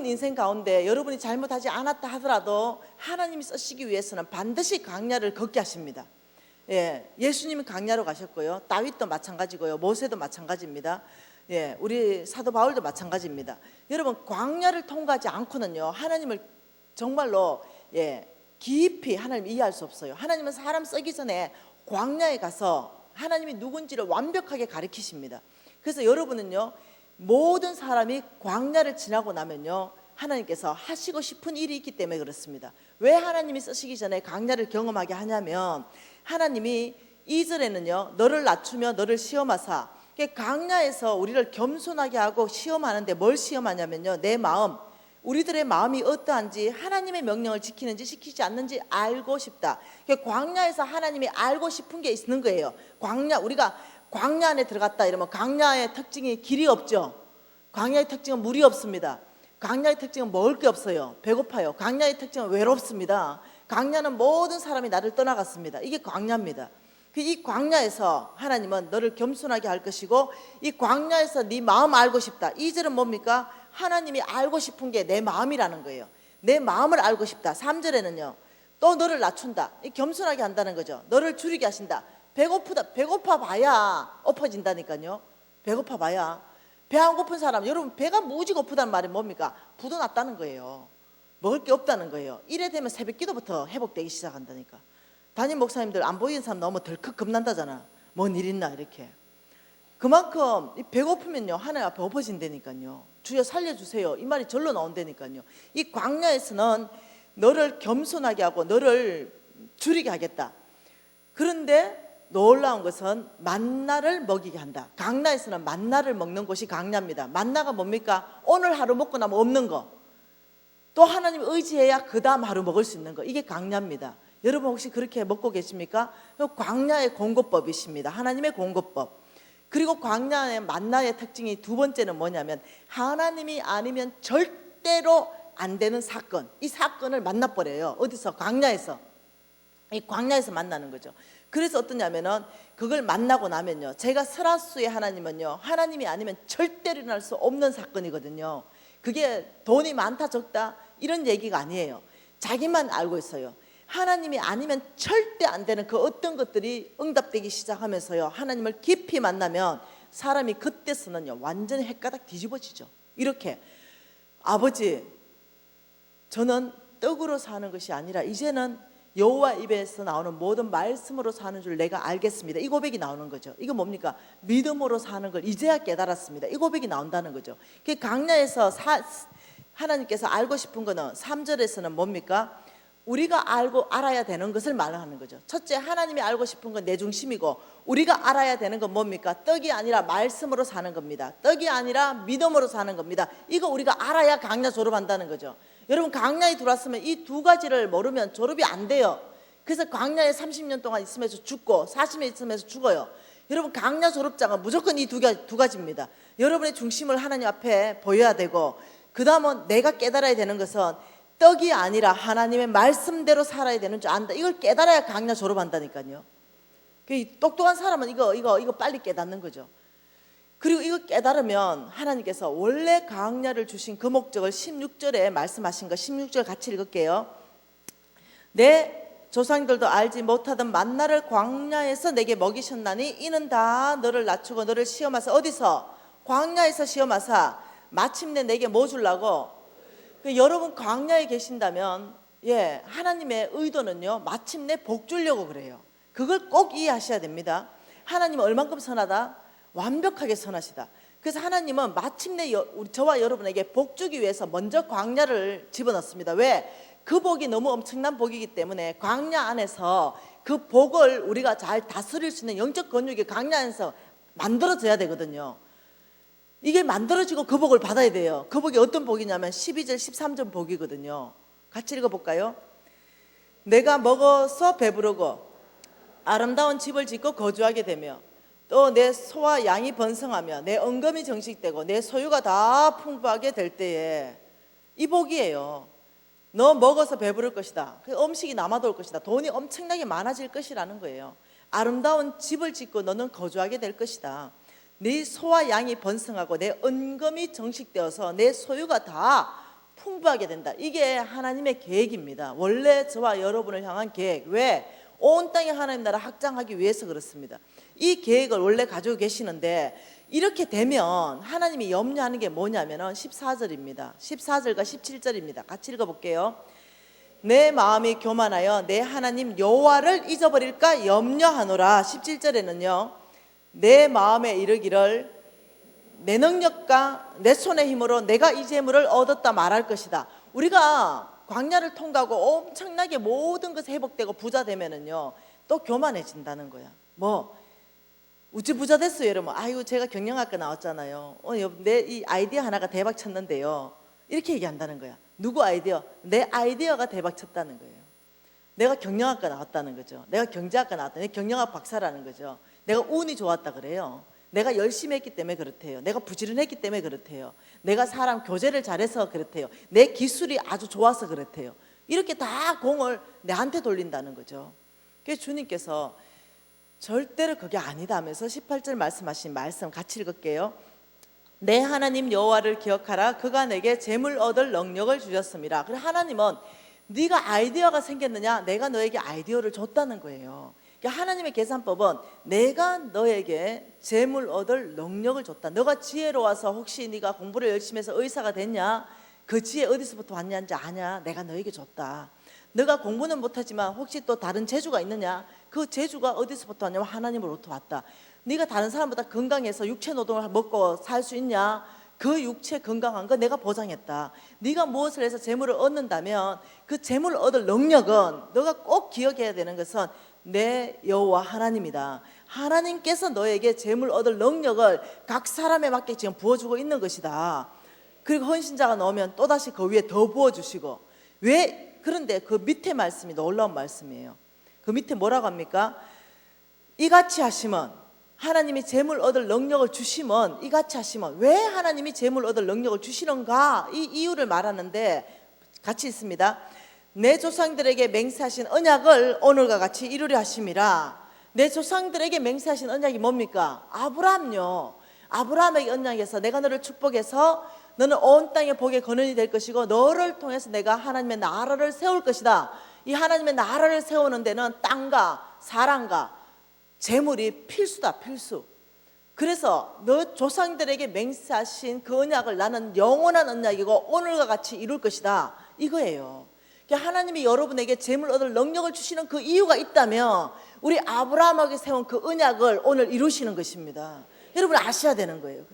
인생 가운데 여러분이 잘못하지 않았다 하더라도 하나님이 쓰시기 위해서는 반드시 광야를 걷게 하십니다. 예수님은 광야로 가셨고요. 다윗도 마찬가지고요. 모세도 마찬가지입니다. 우리 사도 바울도 마찬가지입니다. 여러분 광야를 통과하지 않고는요 하나님을 정말로 깊이 하나님 이해할 수 없어요. 하나님은 사람 쓰기 전에 광야에 가서 하나님이 누군지를 완벽하게 가르치십니다. 그래서 여러분은요 모든 사람이 광야를 지나고 나면요 하나님께서 하시고 싶은 일이 있기 때문에 그렇습니다. 왜 하나님이 쓰시기 전에 광야를 경험하게 하냐면 하나님이 2절에는요 너를 낮추며 너를 시험하사, 광야에서 우리를 겸손하게 하고 시험하는데 뭘 시험하냐면요 내 마음, 우리들의 마음이 어떠한지, 하나님의 명령을 지키는지 지키지 않는지 알고 싶다. 광야에서 하나님이 알고 싶은 게 있는 거예요. 우리가 광야 안에 들어갔다 이러면 광야의 특징이 길이 없죠. 광야의 특징은 물이 없습니다. 광야의 특징은 먹을 게 없어요. 배고파요. 광야의 특징은 외롭습니다. 광야는 모든 사람이 나를 떠나갔습니다. 이게 광야입니다. 이 광야에서 하나님은 너를 겸손하게 할 것이고 이 광야에서 네 마음 알고 싶다. 2절은 뭡니까? 하나님이 알고 싶은 게 내 마음이라는 거예요. 내 마음을 알고 싶다. 3절에는요 또 너를 낮춘다. 겸손하게 한다는 거죠. 너를 줄이게 하신다. 배고파 봐야 엎어진다니까요. 배고파 봐야. 배 안 고픈 사람, 여러분 배가 무지 고프다는 말이 뭡니까? 부도났다는 거예요. 먹을 게 없다는 거예요. 이래 되면 새벽 기도부터 회복되기 시작한다니까. 담임 목사님들 안 보이는 사람 너무 덜컥 겁난다잖아. 뭔 일 있나 이렇게. 그만큼 배고프면요 하나님 앞에 엎어진다니까요. 주여 살려주세요 이 말이 절로 나온다니까요. 이 광야에서는 너를 겸손하게 하고 너를 줄이게 하겠다. 그런데 놀라운 것은 만나를 먹이게 한다. 광야에서는 만나를 먹는 곳이 광야입니다. 만나가 뭡니까? 오늘 하루 먹고 나면 없는 거, 또 하나님 의지해야 그 다음 하루 먹을 수 있는 거, 이게 광야입니다. 여러분 혹시 그렇게 먹고 계십니까? 광야의 공급법이십니다. 하나님의 공급법. 그리고 광야의 만나의 특징이 두 번째는 뭐냐면 하나님이 아니면 절대로 안 되는 사건. 이 사건을 만나버려요. 어디서? 광야에서. 이 광야에서 만나는 거죠. 그래서 어떠냐면은 그걸 만나고 나면요 제가 스라스의 하나님은요 하나님이 아니면 절대로 일어날 수 없는 사건이거든요. 그게 돈이 많다 적다 이런 얘기가 아니에요. 자기만 알고 있어요. 하나님이 아니면 절대 안 되는 그 어떤 것들이 응답되기 시작하면서요 하나님을 깊이 만나면 사람이 그때서는요 완전히 헷가닥 뒤집어지죠. 이렇게 아버지 저는 떡으로 사는 것이 아니라 이제는 여호와 입에서 나오는 모든 말씀으로 사는 줄 내가 알겠습니다. 이 고백이 나오는 거죠. 이거 뭡니까? 믿음으로 사는 걸 이제야 깨달았습니다. 이 고백이 나온다는 거죠. 그 광야에서 하나님께서 알고 싶은 거는 3절에서는 뭡니까? 우리가 알아야 되는 것을 말하는 거죠. 첫째, 하나님이 알고 싶은 건 내 중심이고, 우리가 알아야 되는 건 뭡니까? 떡이 아니라 말씀으로 사는 겁니다. 떡이 아니라 믿음으로 사는 겁니다. 이거 우리가 알아야 강야 졸업한다는 거죠. 여러분, 강야에 들어왔으면 이 두 가지를 모르면 졸업이 안 돼요. 그래서 강야에 30년 동안 있으면서 죽고 40년 있으면서 죽어요. 여러분, 강야 졸업장은 무조건 이 두 가지입니다. 여러분의 중심을 하나님 앞에 보여야 되고, 그 다음은 내가 깨달아야 되는 것은 떡이 아니라 하나님의 말씀대로 살아야 되는 줄 안다. 이걸 깨달아야 강야 졸업한다니까요. 똑똑한 사람은 이거 빨리 깨닫는 거죠. 그리고 이거 깨달으면 하나님께서 원래 강야를 주신 그 목적을 16절에 말씀하신 거, 16절 같이 읽을게요. 내 조상들도 알지 못하던 만나를 광야에서 내게 먹이셨나니 이는 다 너를 낮추고 너를 시험하사, 어디서? 광야에서 시험하사 마침내 내게 뭐 주려고? 여러분, 광야에 계신다면 하나님의 의도는요, 마침내 복 주려고 그래요. 그걸 꼭 이해하셔야 됩니다. 하나님은 얼만큼 선하다? 완벽하게 선하시다. 그래서 하나님은 마침내 저와 여러분에게 복 주기 위해서 먼저 광야를 집어넣습니다. 왜? 그 복이 너무 엄청난 복이기 때문에 광야 안에서 그 복을 우리가 잘 다스릴 수 있는 영적 근육이 광야 안에서 만들어져야 되거든요. 이게 만들어지고 그 복을 받아야 돼요. 그 복이 어떤 복이냐면 12절 13절 복이거든요. 같이 읽어볼까요? 내가 먹어서 배부르고 아름다운 집을 짓고 거주하게 되며 또 내 소와 양이 번성하며 내 은금이 정식되고 내 소유가 다 풍부하게 될 때에, 이 복이에요. 너 먹어서 배부를 것이다. 음식이 남아돌 것이다. 돈이 엄청나게 많아질 것이라는 거예요. 아름다운 집을 짓고 너는 거주하게 될 것이다. 네 소와 양이 번성하고 내 은금이 정식되어서 내 소유가 다 풍부하게 된다. 이게 하나님의 계획입니다. 원래 저와 여러분을 향한 계획. 왜? 온 땅에 하나님 나라 확장하기 위해서 그렇습니다. 이 계획을 원래 가지고 계시는데, 이렇게 되면 하나님이 염려하는 게 뭐냐면 14절입니다. 14절과 17절입니다. 같이 읽어볼게요. 내 마음이 교만하여 내 하나님 여호와를 잊어버릴까 염려하노라. 17절에는요, 내 마음에 이르기를 내 능력과 내 손의 힘으로 내가 이 재물을 얻었다 말할 것이다. 우리가 광야를 통과하고 엄청나게 모든 것이 회복되고 부자 되면은요, 또 교만해진다는 거야. 우찌 부자 됐어요, 여러분. 아이고, 제가 경영학과 나왔잖아요. 내 이 아이디어 하나가 대박 쳤는데요. 이렇게 얘기한다는 거야. 누구 아이디어? 내 아이디어가 대박 쳤다는 거예요. 내가 경영학과 나왔다는 거죠. 내가 경제학과 나왔다. 내가 경영학 박사라는 거죠. 내가 운이 좋았다 그래요. 내가 열심히 했기 때문에 그렇대요. 내가 부지런했기 때문에 그렇대요. 내가 사람 교제를 잘해서 그렇대요. 내 기술이 아주 좋아서 그렇대요. 이렇게 다 공을 내한테 돌린다는 거죠. 그래서 주님께서 절대로 그게 아니다 하면서 18절 말씀하신 말씀 같이 읽을게요. 내 하나님 여호와를 기억하라. 그가 내게 재물 얻을 능력을 주셨습니다. 그래서 하나님은 네가 아이디어가 생겼느냐? 내가 너에게 아이디어를 줬다는 거예요. 하나님의 계산법은 내가 너에게 재물 얻을 능력을 줬다. 너가 지혜로워서 혹시 네가 공부를 열심히 해서 의사가 됐냐? 그 지혜 어디서부터 왔냐는지 아냐? 내가 너에게 줬다. 너가 공부는 못하지만 혹시 또 다른 재주가 있느냐? 그 재주가 어디서부터 왔냐면 하나님으로부터 왔다. 네가 다른 사람보다 건강해서 육체 노동을 먹고 살 수 있냐? 그 육체 건강한 거 내가 보장했다. 네가 무엇을 해서 재물을 얻는다면 그 재물을 얻을 능력은 너가 꼭 기억해야 되는 것은 내 여호와 하나님이다. 하나님께서 너에게 재물 얻을 능력을 각 사람에 맞게 지금 부어주고 있는 것이다. 그리고 헌신자가 나오면 또다시 그 위에 더 부어주시고. 왜? 그런데 그 밑에 말씀이 놀라운 말씀이에요. 그 밑에 뭐라고 합니까? 이같이 하시면, 하나님이 재물 얻을 능력을 주시면, 이같이 하시면, 왜 하나님이 재물 얻을 능력을 주시는가? 이 이유를 말하는데 같이 있습니다. 내 조상들에게 맹세하신 언약을 오늘과 같이 이루려 하심이라. 내 조상들에게 맹세하신 언약이 뭡니까? 아브라함요. 아브라함의 언약에서 내가 너를 축복해서 너는 온 땅의 복의 근원이 될 것이고 너를 통해서 내가 하나님의 나라를 세울 것이다. 이 하나님의 나라를 세우는 데는 땅과 사람과 재물이 필수다. 필수. 그래서 너 조상들에게 맹세하신 그 언약을 나는 영원한 언약이고 오늘과 같이 이룰 것이다. 이거예요. 하나님이 여러분에게 재물 얻을 능력을 주시는 그 이유가 있다면 우리 아브라함에게 세운 그 언약을 오늘 이루시는 것입니다. 여러분 아셔야 되는 거예요.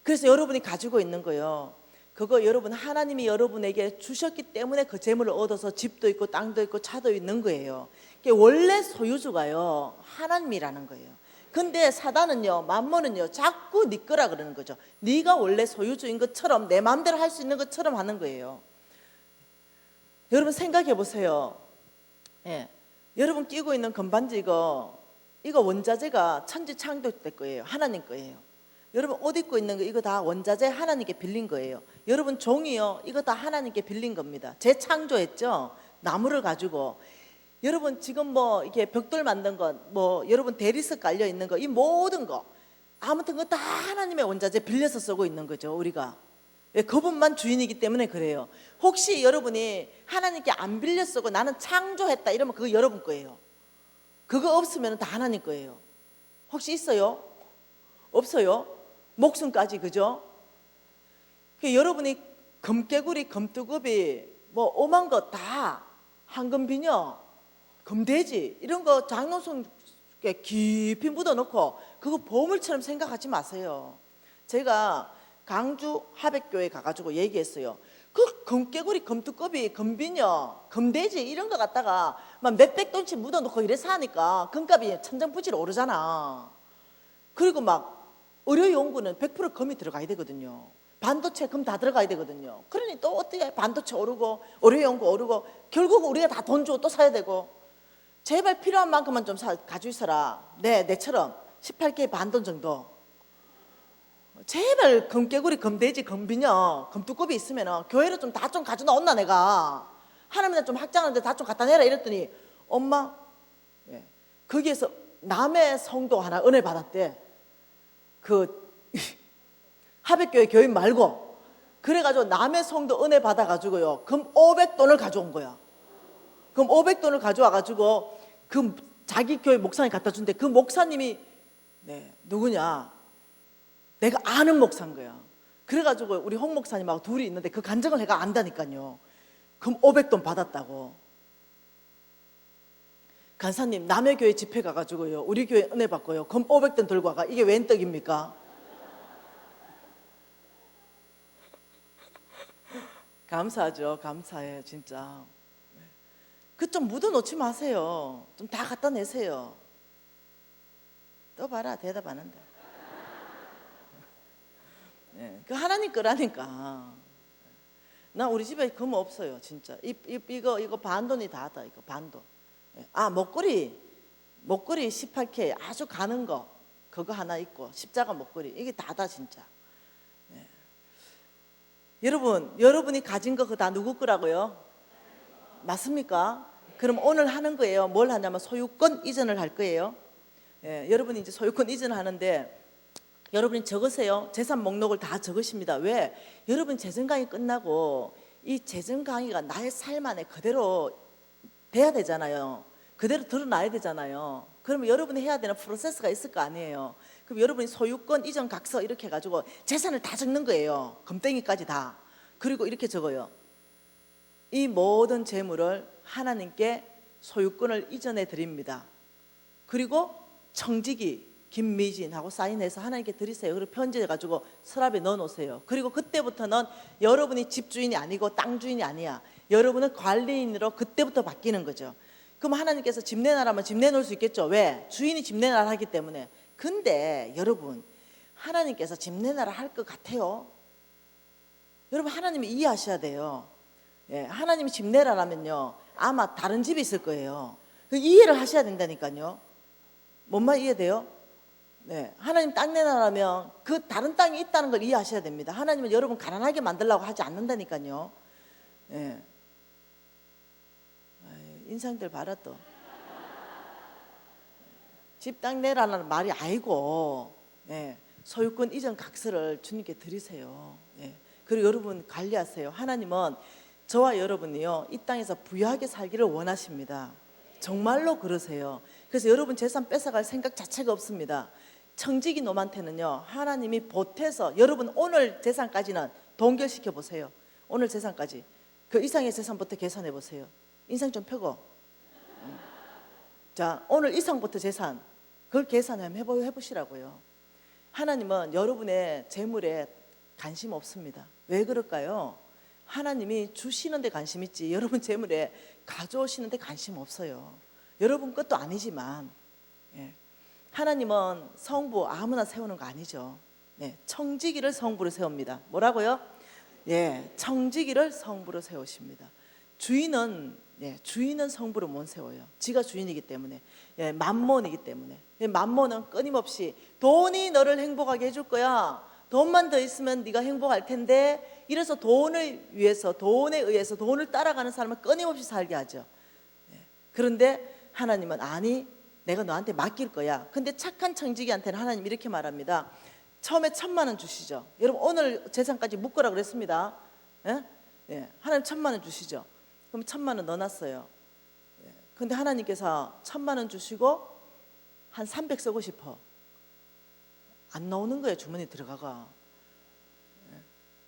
그래서 여러분이 가지고 있는 거요. 그거 여러분 하나님이 여러분에게 주셨기 때문에 그 재물을 얻어서 집도 있고 땅도 있고 차도 있는 거예요. 원래 소유주가요 하나님이라는 거예요. 근데 사단은요, 만몬은요, 자꾸 네 거라 그러는 거죠. 네가 원래 소유주인 것처럼 내 마음대로 할 수 있는 것처럼 하는 거예요. 여러분 생각해 보세요. 예, 여러분 끼고 있는 금반지 이거 원자재가 천지창조될 거예요. 하나님 거예요. 여러분 옷 입고 있는 거 이거 다 원자재 하나님께 빌린 거예요. 여러분 종이요, 이거 다 하나님께 빌린 겁니다. 재창조했죠. 나무를 가지고. 여러분 지금 뭐 이렇게 벽돌 만든 것, 뭐 여러분 대리석 깔려 있는 거, 이 모든 거 아무튼 그거 다 하나님의 원자재 빌려서 쓰고 있는 거죠. 우리가 그분만 주인이기 때문에 그래요. 혹시 여러분이 하나님께 안 빌려 쓰고 나는 창조했다 이러면 그거 여러분 거예요. 그거 없으면 다 하나님 거예요. 혹시 있어요? 없어요? 목숨까지. 그죠? 여러분이 금개구리, 금두꺼비 뭐 오만 거 다 황금비녀, 금돼지 이런 거 장롱 속에 깊이 묻어놓고 그거 보물처럼 생각하지 마세요. 제가 강주 하백교회 가가지고 얘기했어요. 그 금개구리, 금두꺼비, 금비녀, 금돼지 이런 거 갖다가 막 몇백 돈씩 묻어놓고 이래서 하니까 금값이 천정부지로 오르잖아. 그리고 막 의료 연구는 100% 금이 들어가야 되거든요. 반도체 금 다 들어가야 되거든요. 그러니 또 어떻게 반도체 오르고 의료 연구 오르고 결국 우리가 다 돈 주고 또 사야 되고. 제발 필요한 만큼만 좀 가지고 있어라. 내처럼 18K 반돈 정도. 제발 금개구리, 금돼지, 금비녀, 금두꺼비 있으면 교회로 좀 다 좀 가져 나온나 내가. 하나님한테 좀 확장하는데 다 좀 갖다 내라 이랬더니 엄마 거기에서 남의 성도 하나 은혜 받았대. 그 하백교회 교인 말고. 그래가지고 남의 성도 은혜 받아가지고요 금 500돈을 가져온 거야. 그럼 500돈을 가져와가지고 그 자기 교회 목사님 갖다 준대. 그 목사님이 누구냐? 내가 아는 목사인 거야. 그래가지고 우리 홍 목사님하고 둘이 있는데 그 간증을 내가 안다니까요. 그럼 500돈 받았다고. 간사님 남의 교회 집회 가가지고요 우리 교회 은혜 받고요 그럼 500돈 들고 와가. 이게 웬 떡입니까? 감사하죠. 감사해 진짜. 그 좀 묻어놓지 마세요. 좀 다 갖다 내세요. 또 봐라 대답 안 한다. 그 하나님 거라니까. 나 우리 집에 금 없어요 진짜. 이거 반돈이 다다. 이거 반돈. 목걸이 18K 아주 가는 거 그거 하나 있고 십자가 목걸이 이게 다다 진짜. 여러분이 가진 거 그거 다 누구 거라고요? 맞습니까? 그럼 오늘 하는 거예요. 뭘 하냐면 소유권 이전을 할 거예요. 여러분이 이제 소유권 이전을 하는데 여러분이 적으세요. 재산 목록을 다 적으십니다. 왜? 여러분 재정 강의 끝나고 이 재정 강의가 나의 삶 안에 그대로 돼야 되잖아요. 그대로 드러나야 되잖아요. 그러면 여러분이 해야 되는 프로세스가 있을 거 아니에요. 그럼 여러분이 소유권 이전 각서 이렇게 해가지고 재산을 다 적는 거예요. 금땡이까지 다. 그리고 이렇게 적어요. 이 모든 재물을 하나님께 소유권을 이전해 드립니다. 그리고 청지기 김미진하고 사인해서 하나님께 드리세요. 그리고 편지해가지고 서랍에 넣어놓으세요. 그리고 그때부터는 여러분이 집주인이 아니고 땅 주인이 아니야. 여러분은 관리인으로 그때부터 바뀌는 거죠. 그럼 하나님께서 집 내놔라면 집 내놓을 수 있겠죠. 왜? 주인이 집 내놔라 하기 때문에. 근데 여러분 하나님께서 집 내놔라 할 것 같아요? 여러분 하나님이 이해하셔야 돼요. 하나님이 집 내라라면요 아마 다른 집이 있을 거예요. 이해를 하셔야 된다니까요. 뭔 말 이해돼요? 하나님 땅 내놔라면 그 다른 땅이 있다는 걸 이해하셔야 됩니다. 하나님은 여러분 가난하게 만들려고 하지 않는다니까요. 인상들 봐라 또. 집 땅 내라는 말이 아니고 소유권 이전 각서를 주님께 드리세요. 그리고 여러분 관리하세요. 하나님은 저와 여러분이요 이 땅에서 부유하게 살기를 원하십니다. 정말로 그러세요. 그래서 여러분 재산 뺏어갈 생각 자체가 없습니다. 청지기 놈한테는요 하나님이 보태서 여러분 오늘 재산까지는 동결시켜 보세요. 오늘 재산까지 그 이상의 재산부터 계산해 보세요. 인상 좀 펴고. 자 오늘 이상부터 재산 그걸 계산하면 해보시라고요. 하나님은 여러분의 재물에 관심 없습니다. 왜 그럴까요? 하나님이 주시는 데 관심 있지 여러분 재물에 가져오시는 데 관심 없어요. 여러분 것도 아니지만 예. 하나님은 성부 아무나 세우는 거 아니죠. 네, 청지기를 성부로 세웁니다. 뭐라고요? 예, 청지기를 성부로 세우십니다. 주인은 성부로 못 세워요. 지가 주인이기 때문에. 예, 만몬이기 때문에. 예, 만몬은 끊임없이 돈이 너를 행복하게 해줄 거야. 돈만 더 있으면 네가 행복할 텐데. 이래서 돈을 위해서, 돈에 의해서 돈을 따라가는 사람은 끊임없이 살게 하죠. 예, 그런데 하나님은 아니, 내가 너한테 맡길 거야. 근데 착한 청지기한테는 하나님 이렇게 말합니다. 처음에 1,000만 원 주시죠. 여러분 오늘 재산까지 묶으라 그랬습니다. 예? 예, 하나님 1,000만 원 주시죠. 그럼 1,000만 원 넣어놨어요. 예, 근데 하나님께서 1,000만 원 주시고 한 300 쓰고 싶어. 안 나오는 거예요. 주머니 들어가가. 예.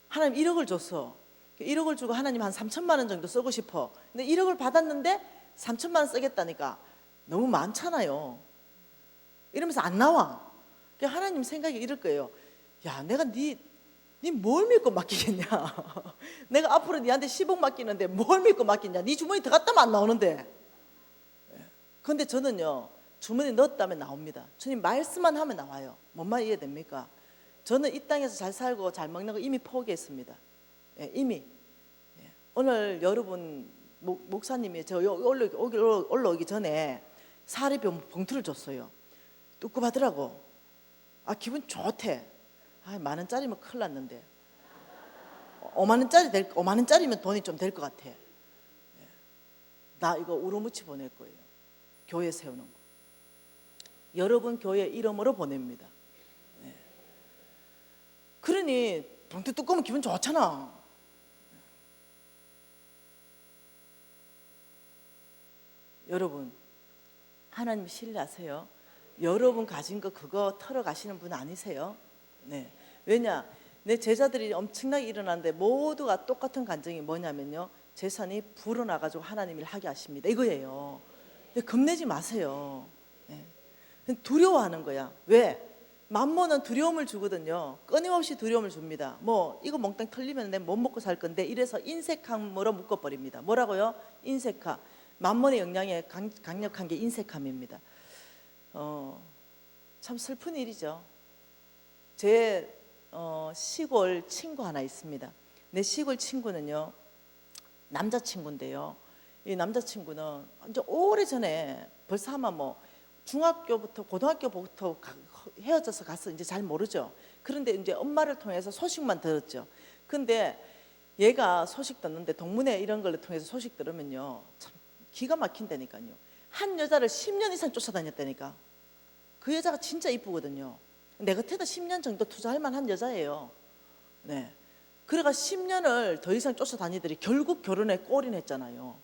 하나님 1억을 줬어. 1억을 주고 하나님 한 3,000만 원 정도 쓰고 싶어. 근데 1억을 받았는데 3,000만 원 쓰겠다니까 너무 많잖아요. 이러면서 안 나와. 하나님 생각이 이럴 거예요. 야, 내가 네 뭘 믿고 맡기겠냐. 내가 앞으로 네한테 10억 맡기는데 뭘 믿고 맡기냐. 네 주머니 들어갔다면 안 나오는데. 그런데 저는요, 주머니 넣었다면 나옵니다. 주님 말씀만 하면 나와요. 뭔 말 이해됩니까? 저는 이 땅에서 잘 살고 잘 먹는 거 이미 포기했습니다. 예, 이미. 예. 오늘 여러분 목사님이 저 올라오기 전에 사리 봉투를 줬어요. 뚜꾸하더라고. 아, 기분 좋대. 아, 10,000원짜리면 큰일 났는데 5만 원짜리면 돈이 좀 될 것 같아. 예. 나 이거 우르무치 보낼 거예요. 교회 세우는 거. 여러분 교회 이름으로 보냅니다. 예. 그러니 봉투 뚜꾸면 기분 좋잖아. 여러분 하나님 신뢰하세요. 여러분 가진 거 그거 털어 가시는 분 아니세요? 네. 왜냐? 내 제자들이 엄청나게 일어나는데 모두가 똑같은 감정이 뭐냐면요. 재산이 불어나가지고 하나님 일 하게 하십니다. 이거예요. 겁내지 마세요. 네. 두려워하는 거야. 왜? 만몬은 두려움을 주거든요. 끊임없이 두려움을 줍니다. 뭐 이거 몽땅 털리면 내 못 먹고 살 건데 이래서 인색함으로 묶어버립니다. 뭐라고요? 인색함. 만몬의 영향에 강력한 게 인색함입니다. 참 슬픈 일이죠. 제 시골 친구 하나 있습니다. 내 시골 친구는요, 남자친구인데요. 이 남자친구는 이제 오래전에 벌써 아마 뭐 중학교부터 고등학교부터 헤어져서 가서 이제 잘 모르죠. 그런데 이제 엄마를 통해서 소식만 들었죠. 근데 얘가 소식 듣는데 동문회 이런 걸 통해서 소식 들으면요, 참 기가 막힌다니까요. 한 여자를 10년 이상 쫓아다녔다니까. 그 여자가 진짜 이쁘거든요. 내 곁에도 10년 정도 투자할 만한 여자예요. 네. 그래가 10년을 더 이상 쫓아다니더니 결국 결혼에 골인했잖아요.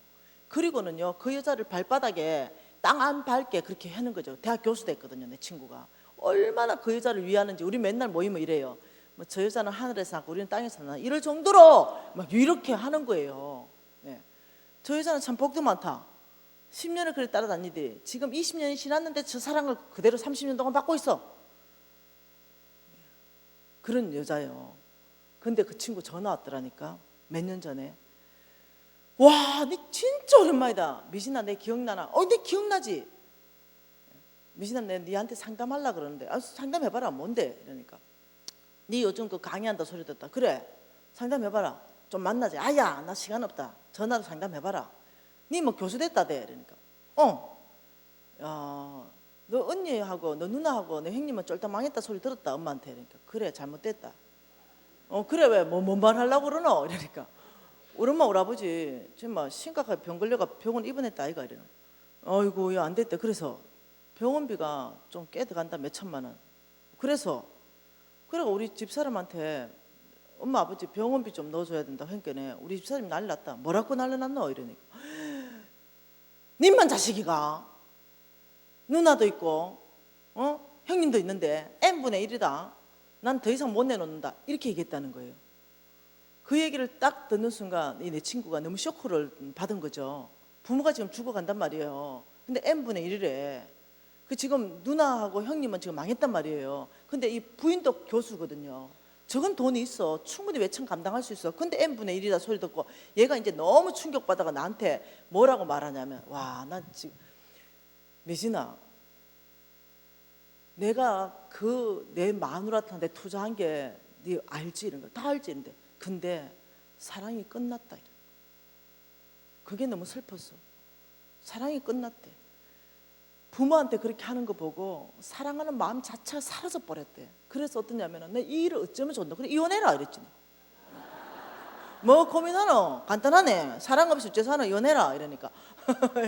그리고는요, 그 여자를 발바닥에 땅 안 밟게 그렇게 하는 거죠. 대학 교수 됐거든요, 내 친구가. 얼마나 그 여자를 위하는지. 우리 맨날 모이면 이래요. 뭐 저 여자는 하늘에서 나고 우리는 땅에서 나나 이럴 정도로 막 이렇게 하는 거예요. 네. 저 여자는 참 복도 많다. 10년을 그래 따라다니더니 지금 20년이 지났는데 저 사랑을 그대로 30년 동안 받고 있어. 그런 여자예요. 근데 그 친구 전화 왔더라니까. 몇 년 전에. 와, 니 진짜 오랜만이다. 미진아, 내 기억나나? 내 기억나지? 미진아, 내 니한테 상담하려고 그러는데. 아, 상담해봐라. 뭔데? 이러니까. 니 요즘 그 강의한다 소리 듣다. 그래, 상담해봐라. 좀 만나자. 아야, 나 시간 없다. 전화로 상담해봐라. 니 뭐 교수 됐다대. 이러니까. 야, 너 언니하고 너 누나하고 너 형님은 쫄딱 망했다 소리 들었다 엄마한테. 그러니까 그래, 잘못됐다. 그래, 왜 뭔 말 하려고 그러노? 이러니까 우리 엄마 우리 아버지 정말 심각하게 병 걸려가 병원 입원했다 아이가. 이러는. 아이고, 야, 안 됐대. 그래서 병원비가 좀 꽤 들어간다. 몇 천만 원. 그래서 우리 집사람한테 엄마 아버지 병원비 좀 넣어줘야 된다 했더니 우리 집사람이 난리 났다. 뭐라고 난리 났노? 이러니까 님만 자식이가 누나도 있고 형님도 있는데 n분의 1이다. 난 더 이상 못 내놓는다. 이렇게 얘기했다는 거예요. 그 얘기를 딱 듣는 순간 내 친구가 너무 쇼크를 받은 거죠. 부모가 지금 죽어간단 말이에요. 근데 n분의 1이래. 그 지금 누나하고 형님은 지금 망했단 말이에요. 근데 이 부인도 교수거든요. 적은 돈이 있어. 충분히 외청 감당할 수 있어. 근데 n분의 1이다 소리 듣고 얘가 이제 너무 충격받아가 나한테 뭐라고 말하냐면, 와, 나 지금 미진아, 내가 그 내 마누라한테 투자한 게 네 알지? 이런 걸 다 알지? 이런데 근데 사랑이 끝났다. 이래. 그게 너무 슬펐어. 사랑이 끝났대. 부모한테 그렇게 하는 거 보고 사랑하는 마음 자체가 사라져 버렸대. 그래서 어떠냐면은 내 이 일을 어쩌면 좋나? 그래 이혼해라 이랬지. 뭐 고민하노? 간단하네. 사랑 없이 어째 사노? 이혼해라 이러니까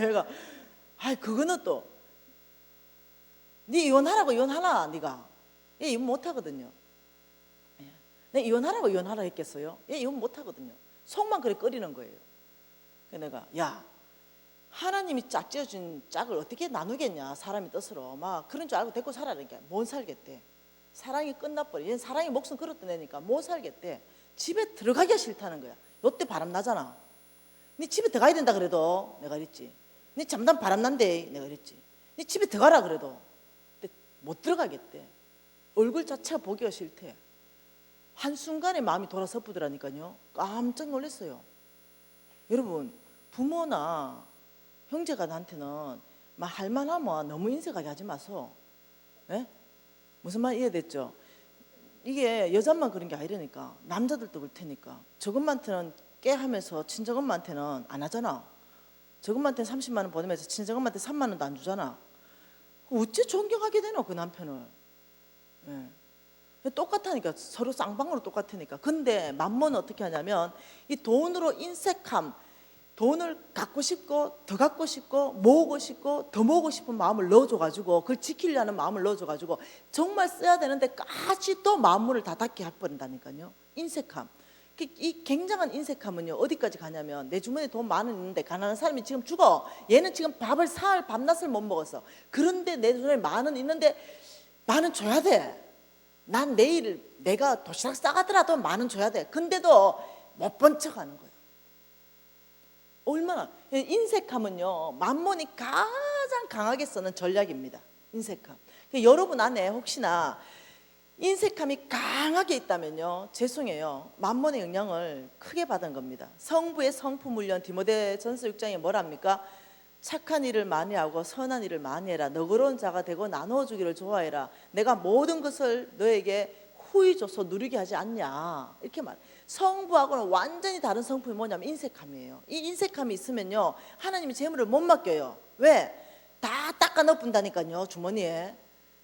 얘가 아이 그거는 또 네 이혼하라고 이혼하나 네가? 얘 이혼 못하거든요. 내 이혼하라고 이혼하라 했겠어요? 얘 이혼 못하거든요. 속만 그래 끓이는 거예요. 그래서 내가 야 하나님이 짝 지어준 짝을 어떻게 나누겠냐 사람의 뜻으로 막 그런 줄 알고 데리고 살아라니까 못 살겠대. 사랑이 끝나버려. 얘는 사랑이 목숨 걸었던 애니까 못 살겠대. 집에 들어가기가 싫다는 거야. 요때 바람 나잖아. 네 집에 들어가야 된다 그래도 내가 그랬지. 네 잠깐 바람 난대 내가 그랬지. 네 집에 들어가라 그래도 근데 못 들어가겠대. 얼굴 자체가 보기가 싫대. 한순간에 마음이 돌아서쁘더라니까요. 깜짝 놀랐어요. 여러분 부모나 형제가 나한테는 막 할만하면 너무 인색하게 하지 마소. 예? 무슨 말 이해됐죠? 이게 여자만 그런 게 아니라니까. 남자들도 그럴 테니까. 저금한테는 깨하면서 친정엄마한테는 안 하잖아. 저금한테는 30만 원 보내면서 친정엄마한테 3만 원도 안 주잖아. 어째 존경하게 되노 그 남편을. 예. 똑같다니까. 서로 쌍방으로 똑같으니까. 근데 맘모는 어떻게 하냐면 이 돈으로 인색함, 돈을 갖고 싶고 더 갖고 싶고 모으고 싶고 더 모으고 싶은 마음을 넣어줘가지고 그걸 지키려는 마음을 넣어줘가지고 정말 써야 되는데까지 또 마음문을 다 닫게 해버린다니까요. 인색함. 이 굉장한 인색함은요 어디까지 가냐면 내 주머니에 돈 많은 있는데 가난한 사람이 지금 죽어. 얘는 지금 밥을 사흘 밤낮을 못 먹었어. 그런데 내 주머니에 만원 있는데 만원 줘야 돼. 난 내일 내가 도시락 싸가더라도 만원 줘야 돼. 근데도 못 본 척하는 거야. 얼마나 인색함은요 만몬이 가장 강하게 쓰는 전략입니다. 인색함. 여러분 안에 혹시나 인색함이 강하게 있다면요 죄송해요. 만몬의 영향을 크게 받은 겁니다. 성부의 성품 훈련 디모데전서 6장에 뭐랍니까? 착한 일을 많이 하고 선한 일을 많이 해라. 너그러운 자가 되고 나누어 주기를 좋아해라. 내가 모든 것을 너에게 후히 줘서 누리게 하지 않냐 이렇게 말. 성부하고는 완전히 다른 성품이 뭐냐면 인색함이에요. 이 인색함이 있으면요 하나님이 재물을 못 맡겨요. 왜? 다 닦아 넣어본다니까요. 주머니에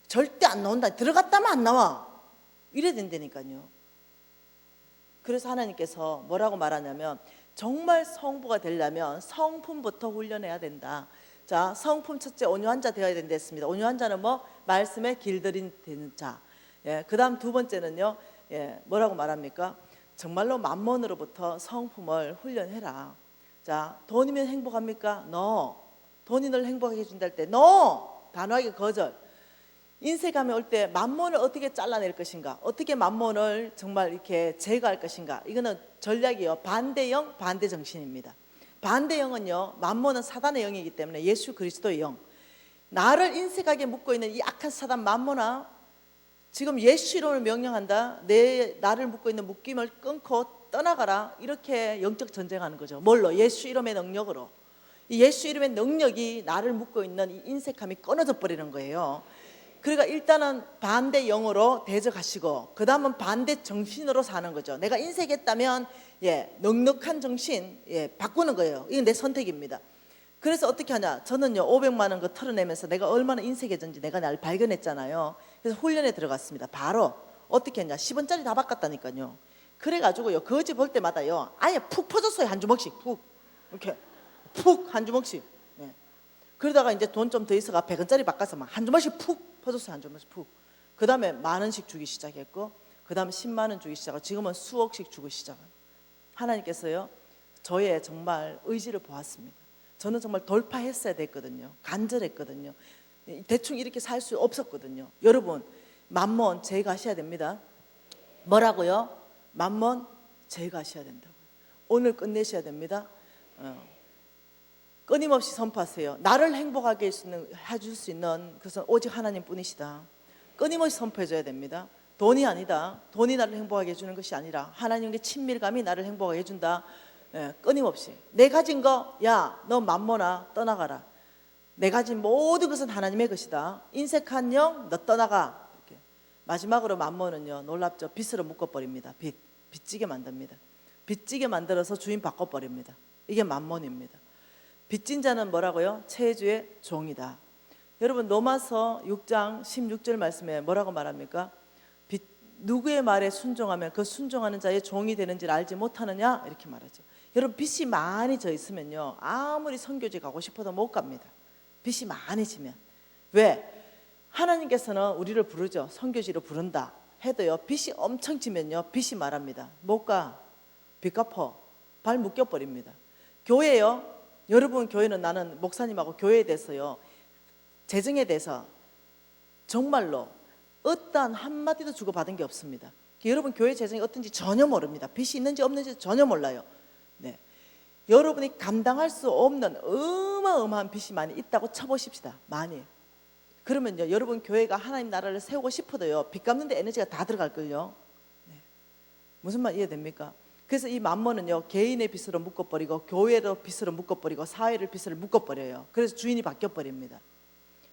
절대 안 나온다. 들어갔다면 안 나와. 이래야 된다니까요. 그래서 하나님께서 뭐라고 말하냐면 정말 성부가 되려면 성품부터 훈련해야 된다. 자, 성품 첫째 온유한 자 되어야 된다 했습니다. 온유한 자는 뭐? 말씀에 길들인 되는 자. 예, 그 다음 두 번째는요 뭐라고 말합니까? 정말로 만몬으로부터 성품을 훈련해라. 자, 돈이면 행복합니까? No. 돈이 널 행복하게 해준다 할 때 No. 단호하게 거절. 인색함이 올 때 만몬을 어떻게 잘라낼 것인가? 어떻게 만몬을 정말 이렇게 제거할 것인가? 이거는 전략이요. 반대영, 반대정신입니다. 반대영은요 만몬은 사단의 영이기 때문에 예수 그리스도의 영. 나를 인색하게 묶고 있는 이 악한 사단 만몬아, 지금 예수 이름을 명령한다. 나를 묶고 있는 묶임을 끊고 떠나가라. 이렇게 영적 전쟁하는 거죠. 뭘로? 예수 이름의 능력으로. 이 예수 이름의 능력이 나를 묶고 있는 이 인색함이 끊어져 버리는 거예요. 그러니까 일단은 반대 영으로 대적하시고 그 다음은 반대 정신으로 사는 거죠. 내가 인색했다면 넉넉한 정신 바꾸는 거예요. 이건 내 선택입니다. 그래서 어떻게 하냐? 저는요 500만 원 그 털어내면서 내가 얼마나 인색해졌는지 내가 날 발견했잖아요. 그래서 훈련에 들어갔습니다. 바로 어떻게 했냐? 10원짜리 다 바꿨다니까요. 그래가지고요 거지 볼 때마다요 아예 푹 퍼줬어요. 한 주먹씩 푹 이렇게 푹 한 주먹씩. 그러다가 이제 돈 좀 더 있어가 100원짜리 바꿔서 막 한 주먹씩 푹 퍼줬어요. 한 주먹씩 푹. 그 다음에 만 원씩 주기 시작했고 그 다음에 10만 원 주기 시작하고 지금은 수억씩 주고 시작해요. 하나님께서요 저의 정말 의지를 보았습니다. 저는 정말 돌파했어야 됐거든요. 간절했거든요. 대충 이렇게 살 수 없었거든요. 여러분 만몬 제거하셔야 됩니다. 뭐라고요? 만몬 제거하셔야 된다고요. 오늘 끝내셔야 됩니다. 끊임없이 선포하세요. 나를 행복하게 해줄 수 있는 그것은 오직 하나님뿐이시다. 끊임없이 선포해줘야 됩니다. 돈이 아니다. 돈이 나를 행복하게 해주는 것이 아니라 하나님의 친밀감이 나를 행복하게 해준다. 예, 끊임없이 내 가진 거, 야, 너 맘모나 떠나가라. 내 가진 모든 것은 하나님의 것이다. 인색한 영, 너 떠나가. 이렇게. 마지막으로 맘모는요, 놀랍죠. 빚으로 묶어버립니다. 빚지게 만듭니다. 빚지게 만들어서 주인 바꿔버립니다. 이게 맘몬입니다. 빚진 자는 뭐라고요? 체주의 종이다. 여러분, 로마서 6장 16절 말씀에 뭐라고 말합니까? 누구의 말에 순종하면 그 순종하는 자의 종이 되는지를 알지 못하느냐? 이렇게 말하죠. 여러분, 빚이 많이 져 있으면요, 아무리 선교지 가고 싶어도 못 갑니다. 빚이 많이 지면. 왜? 하나님께서는 우리를 부르죠. 선교지로 부른다 해도요, 빚이 엄청 지면요, 빚이 말합니다. 못 가. 빚 갚어. 발 묶여버립니다. 교회요, 여러분, 교회는, 나는 목사님하고 교회에 대해서요, 재정에 대해서 정말로 어떠한 한마디도 주고받은 게 없습니다. 여러분, 교회 재정이 어떤지 전혀 모릅니다. 빚이 있는지 없는지 전혀 몰라요. 네. 여러분이 감당할 수 없는 어마어마한 빚이 많이 있다고 쳐보십시다. 많이. 그러면요, 여러분 교회가 하나님 나라를 세우고 싶어도요, 빚 갚는 데 에너지가 다 들어갈걸요. 네. 무슨 말 이해됩니까? 그래서 이 맘몬은요, 개인의 빚으로 묶어버리고 교회로 빚으로 묶어버리고 사회를 빚으로 묶어버려요. 그래서 주인이 바뀌어버립니다.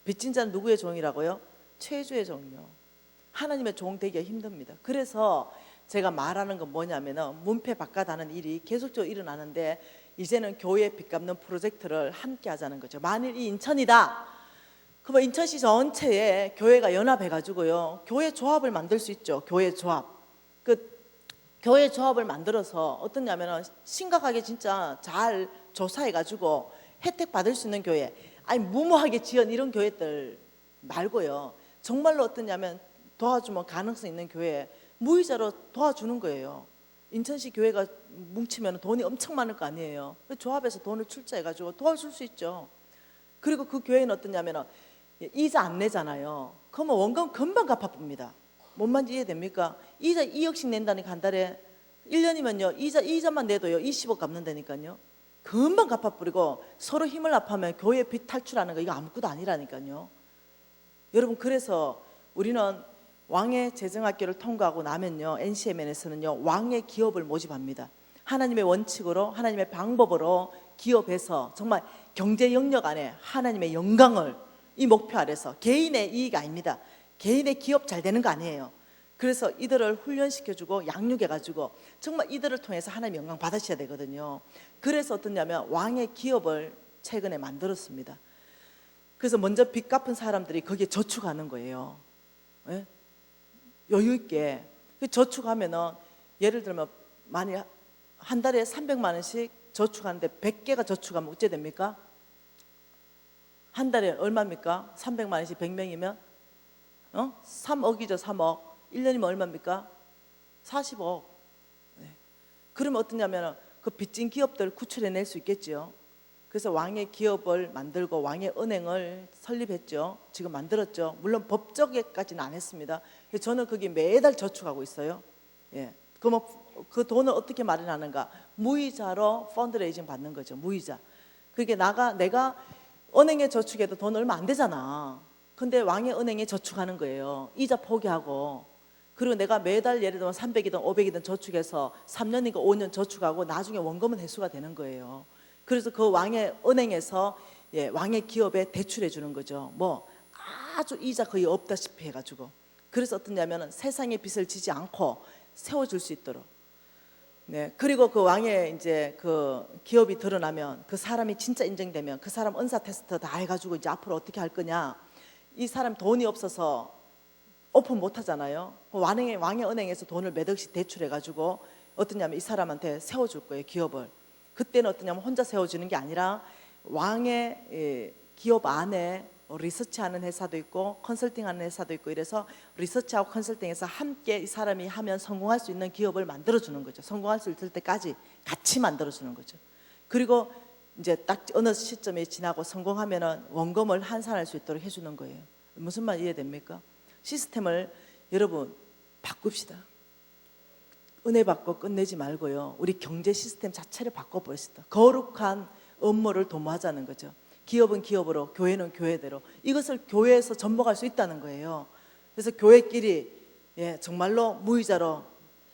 빚진 자는 누구의 종이라고요? 최주의 종이요. 하나님의 종 되기가 힘듭니다. 그래서 제가 말하는 건 뭐냐면은, 문패 바꿔다는 일이 계속적으로 일어나는데, 이제는 교회 빚 갚는 프로젝트를 함께 하자는 거죠. 만일 이 인천이다, 그러면 인천시 전체에 교회가 연합해가지고요, 교회 조합을 만들 수 있죠. 교회 조합. 교회 조합을 만들어서 어떠냐면은, 심각하게 진짜 잘 조사해가지고 혜택 받을 수 있는 교회, 아니 무모하게 지은 이런 교회들 말고요, 정말로 어떠냐면 도와주면 가능성 있는 교회 무이자로 도와주는 거예요. 인천시 교회가 뭉치면 돈이 엄청 많을 거 아니에요. 조합에서 돈을 출자해가지고 도와줄 수 있죠. 그리고 그 교회는 어떠냐면 이자 안 내잖아요. 그러면 원금 금방 갚아봅니다. 뭔 말인지 이해됩니까? 이자 2억씩 낸다니까 한 달에. 1년이면요 이자만 내도요 20억 갚는다니까요. 금방 갚아버리고 서로 힘을 합하면 교회 빚 탈출하는 거, 이거 아무것도 아니라니까요. 여러분, 그래서 우리는 왕의 재정학교를 통과하고 나면요, NCMN에서는요, 왕의 기업을 모집합니다. 하나님의 원칙으로, 하나님의 방법으로 기업에서 정말 경제 영역 안에 하나님의 영광을, 이 목표 아래서, 개인의 이익이 아닙니다. 개인의 기업 잘 되는 거 아니에요. 그래서 이들을 훈련시켜주고 양육해가지고 정말 이들을 통해서 하나님의 영광 받으셔야 되거든요. 그래서 어떠냐면 왕의 기업을 최근에 만들었습니다. 그래서 먼저 빚 갚은 사람들이 거기에 저축하는 거예요. 예? 여유 있게. 저축하면은, 예를 들면 많이 한 달에 300만 원씩 저축하는데 100개가 저축하면 어째 됩니까? 한 달에 얼마입니까? 300만 원씩 100명이면 3억이죠. 3억. 1년이면 얼마입니까? 40억. 네. 그러면 어떠냐면 그 빚진 기업들 구출해낼 수 있겠죠. 그래서 왕의 기업을 만들고 왕의 은행을 설립했죠. 지금 만들었죠. 물론 법적에까지는 안 했습니다. 저는 거기 매달 저축하고 있어요. 예. 그러면 그 돈을 어떻게 마련하는가? 무이자로 펀드레이징 받는 거죠. 무이자. 그게 내가 은행에 저축해도 돈 얼마 안 되잖아. 근데 왕의 은행에 저축하는 거예요. 이자 포기하고. 그리고 내가 매달 예를 들면 300이든 500이든 저축해서 3년인가 5년 저축하고 나중에 원금은 회수가 되는 거예요. 그래서 그 왕의 은행에서 왕의 기업에 대출해 주는 거죠. 뭐 아주 이자 거의 없다시피 해가지고. 그래서 어떠냐면은 세상의 빚을 지지 않고 세워줄 수 있도록. 네. 그리고 그 왕의 이제 그 기업이 드러나면, 그 사람이 진짜 인정되면 그 사람 은사 테스트 다 해가지고 이제 앞으로 어떻게 할 거냐. 이 사람 돈이 없어서 오픈 못 하잖아요. 왕의 은행에서 돈을 몇 억씩 대출해가지고 어떠냐면 이 사람한테 세워줄 거예요, 기업을. 그때는 어떠냐면 혼자 세워주는 게 아니라 왕의 기업 안에 리서치하는 회사도 있고 컨설팅하는 회사도 있고, 이래서 리서치하고 컨설팅해서 함께 이 사람이 하면 성공할 수 있는 기업을 만들어주는 거죠. 성공할 수 있을 때까지 같이 만들어주는 거죠. 그리고 이제 딱 어느 시점에 지나고 성공하면은 원금을 환산할 수 있도록 해주는 거예요. 무슨 말 이해됩니까? 시스템을 여러분 바꿉시다. 은혜 받고 끝내지 말고요, 우리 경제 시스템 자체를 바꿔버립시다. 거룩한 업무를 도모하자는 거죠. 기업은 기업으로, 교회는 교회대로, 이것을 교회에서 접목할 수 있다는 거예요. 그래서 교회끼리 정말로 무이자로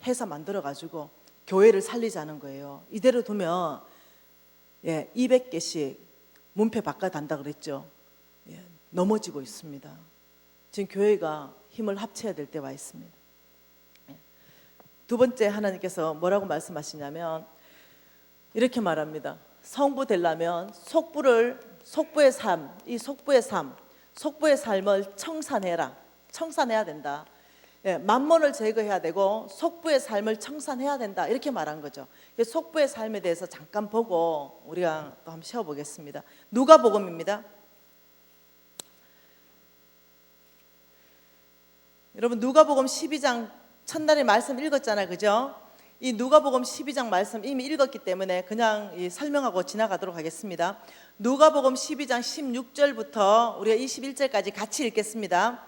해서 만들어가지고 교회를 살리자는 거예요. 이대로 두면 200개씩 문패 바꿔단다 그랬죠. 넘어지고 있습니다. 지금 교회가 힘을 합쳐야 될 때 와 있습니다. 두 번째, 하나님께서 뭐라고 말씀하시냐면 이렇게 말합니다. 성부 되려면 속부의 삶을 청산해야 된다. 만몬을 제거해야 되고 속부의 삶을 청산해야 된다, 이렇게 말한 거죠. 속부의 삶에 대해서 잠깐 보고 우리가 또 한번 쉬어보겠습니다. 누가복음입니다. 여러분, 누가복음 12장 첫날에 말씀 읽었잖아요, 그죠? 이 누가복음 12장 말씀 이미 읽었기 때문에 그냥 설명하고 지나가도록 하겠습니다. 누가복음 12장 16절부터 우리가 21절까지 같이 읽겠습니다.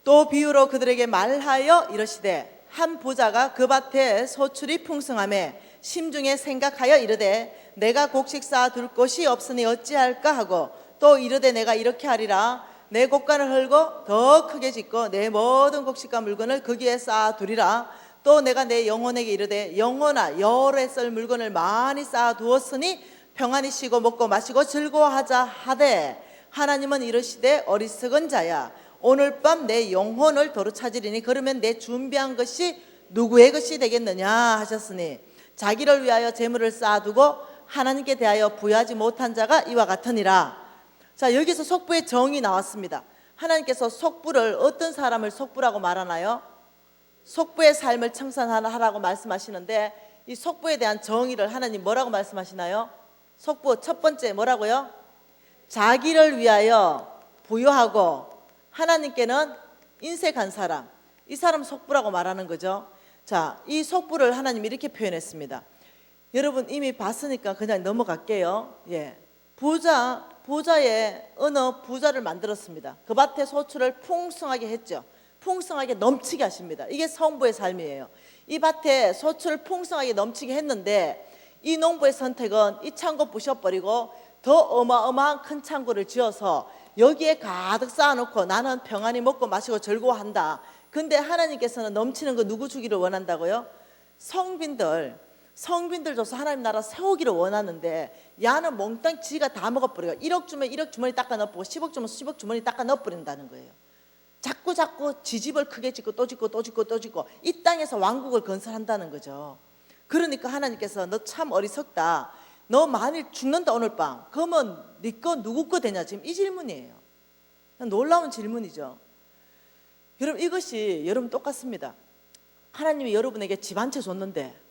또 비유로 그들에게 말하여 이르시되 한 부자가 그 밭에 소출이 풍성하매 심중에 생각하여 이르되 내가 곡식 쌓아 둘 곳이 없으니 어찌할까 하고 또 이르되 내가 이렇게 하리라 내 곡간을 헐고 더 크게 짓고 내 모든 곡식과 물건을 거기에 쌓아 두리라. 또 내가 내 영혼에게 이르되 영혼아 여호와의 썰 물건을 많이 쌓아 두었으니 평안히 쉬고 먹고 마시고 즐거워하자 하되 하나님은 이르시되 어리석은 자야 오늘 밤 내 영혼을 도로 찾으리니 그러면 내 준비한 것이 누구의 것이 되겠느냐 하셨으니 자기를 위하여 재물을 쌓아두고 하나님께 대하여 부여하지 못한 자가 이와 같으니라. 자, 여기서 속부의 정이 나왔습니다. 하나님께서 속부를, 어떤 사람을 속부라고 말하나요? 속부의 삶을 청산하라고 말씀하시는데 이 속부에 대한 정의를 하나님 뭐라고 말씀하시나요? 속부 첫 번째 뭐라고요? 자기를 위하여 부여하고 하나님께는 인색한 사람, 이 사람 속부라고 말하는 거죠. 자, 이 속부를 하나님이 이렇게 표현했습니다. 여러분 이미 봤으니까 그냥 넘어갈게요. 부자의 어느 부자를 만들었습니다. 그 밭에 소출을 풍성하게 했죠. 풍성하게 넘치게 하십니다. 이게 성부의 삶이에요. 이 밭에 소출을 풍성하게 넘치게 했는데 이 농부의 선택은 이 창고 부셔버리고 더 어마어마한 큰 창고를 지어서 여기에 가득 쌓아놓고 나는 평안히 먹고 마시고 즐거워한다. 근데 하나님께서는 넘치는 거 누구 주기를 원한다고요? 성빈들 줘서 하나님 나라 세우기를 원하는데 야는 몽땅 지가 다 먹어버려요. 1억 주면 1억 주머니 닦아 넣어버리고 10억 주면 10억 주머니 닦아 넣어버린다는 거예요. 자꾸 지 집을 크게 짓고 또 짓고 또 짓고 또 짓고 이 땅에서 왕국을 건설한다는 거죠. 그러니까 하나님께서 너 참 어리석다. 너 만일 죽는다 오늘 밤. 그러면 네 거 누구 거 되냐? 지금 이 질문이에요. 놀라운 질문이죠. 여러분 이것이 여러분 똑같습니다. 하나님이 여러분에게 집 한 채 줬는데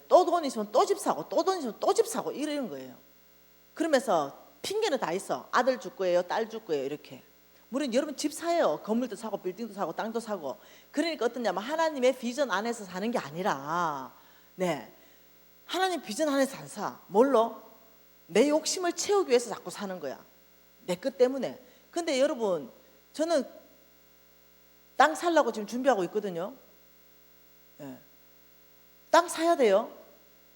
또 돈 있으면 또 집 사고 또 돈 있으면 또 집 사고 이러는 거예요. 그러면서 핑계는 다 있어. 아들 줄 거예요, 딸 줄 거예요, 이렇게. 물론 여러분 집 사요. 건물도 사고 빌딩도 사고 땅도 사고. 그러니까 어떠냐면 하나님의 비전 안에서 사는 게 아니라 하나님 비전 안에서 안 사. 뭘로? 내 욕심을 채우기 위해서 자꾸 사는 거야. 내 것 때문에. 근데 여러분 저는 땅 살라고 지금 준비하고 있거든요. 땅 사야 돼요.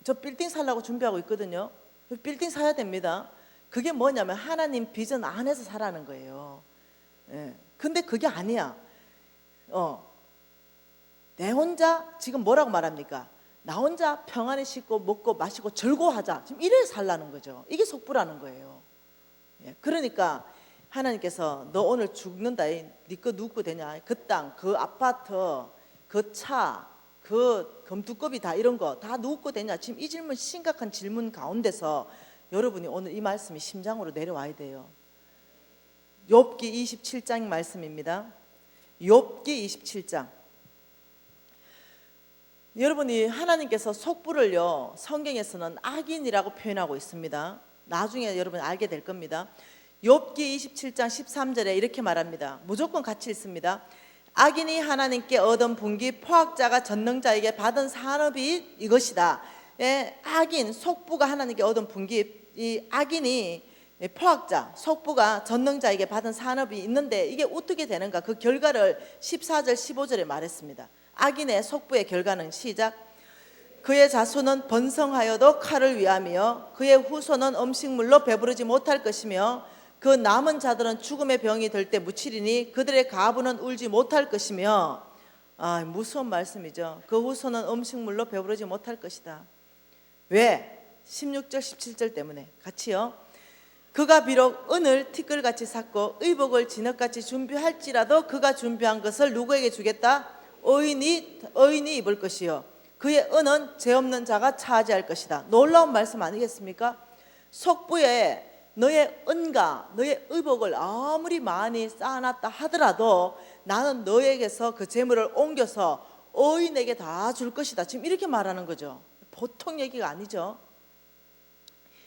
저 빌딩 살라고 준비하고 있거든요. 빌딩 사야 됩니다. 그게 뭐냐면 하나님 비전 안에서 살라는 거예요. 근데 그게 아니야. 내 혼자 지금 뭐라고 말합니까? 나 혼자 평안히 씻고 먹고 마시고 즐거워하자. 지금 이래 살라는 거죠. 이게 속부라는 거예요. 그러니까 하나님께서 너 오늘 죽는다. 네 거 누구 거 되냐? 그 땅, 그 아파트, 그 차, 그 금두꺼비 다 이런 거 다 누구 거 되냐? 지금 이 질문, 심각한 질문 가운데서 여러분이 오늘 이 말씀이 심장으로 내려와야 돼요. 욥기 27장 말씀입니다. 욥기 27장. 여러분이 하나님께서 속부를요 성경에서는 악인이라고 표현하고 있습니다. 나중에 여러분 알게 될 겁니다. 욥기 27장 13절에 이렇게 말합니다. 무조건 같이 읽습니다. 악인이 하나님께 얻은 분기 포악자가 전능자에게 받은 산업이 이것이다. 악인 속부가 하나님께 얻은 분기, 이 악인이 포악자 속부가 전능자에게 받은 산업이 있는데 이게 어떻게 되는가? 그 결과를 14절 15절에 말했습니다. 악인의 속부의 결과는 시작. 그의 자손은 번성하여도 칼을 위하며 그의 후손은 음식물로 배부르지 못할 것이며 그 남은 자들은 죽음의 병이 들 때 묻히리니 그들의 가부는 울지 못할 것이며 무서운 말씀이죠. 그 후손은 음식물로 배부르지 못할 것이다. 왜? 16절 17절 때문에 같이요. 그가 비록 은을 티끌같이 샀고 의복을 진흙같이 준비할지라도 그가 준비한 것을 누구에게 주겠다? 의인이 입을 것이요 그의 은은 죄 없는 자가 차지할 것이다. 놀라운 말씀 아니겠습니까? 속부에 너의 은과 너의 의복을 아무리 많이 쌓아놨다 하더라도 나는 너에게서 그 재물을 옮겨서 의인에게 다 줄 것이다. 지금 이렇게 말하는 거죠. 보통 얘기가 아니죠.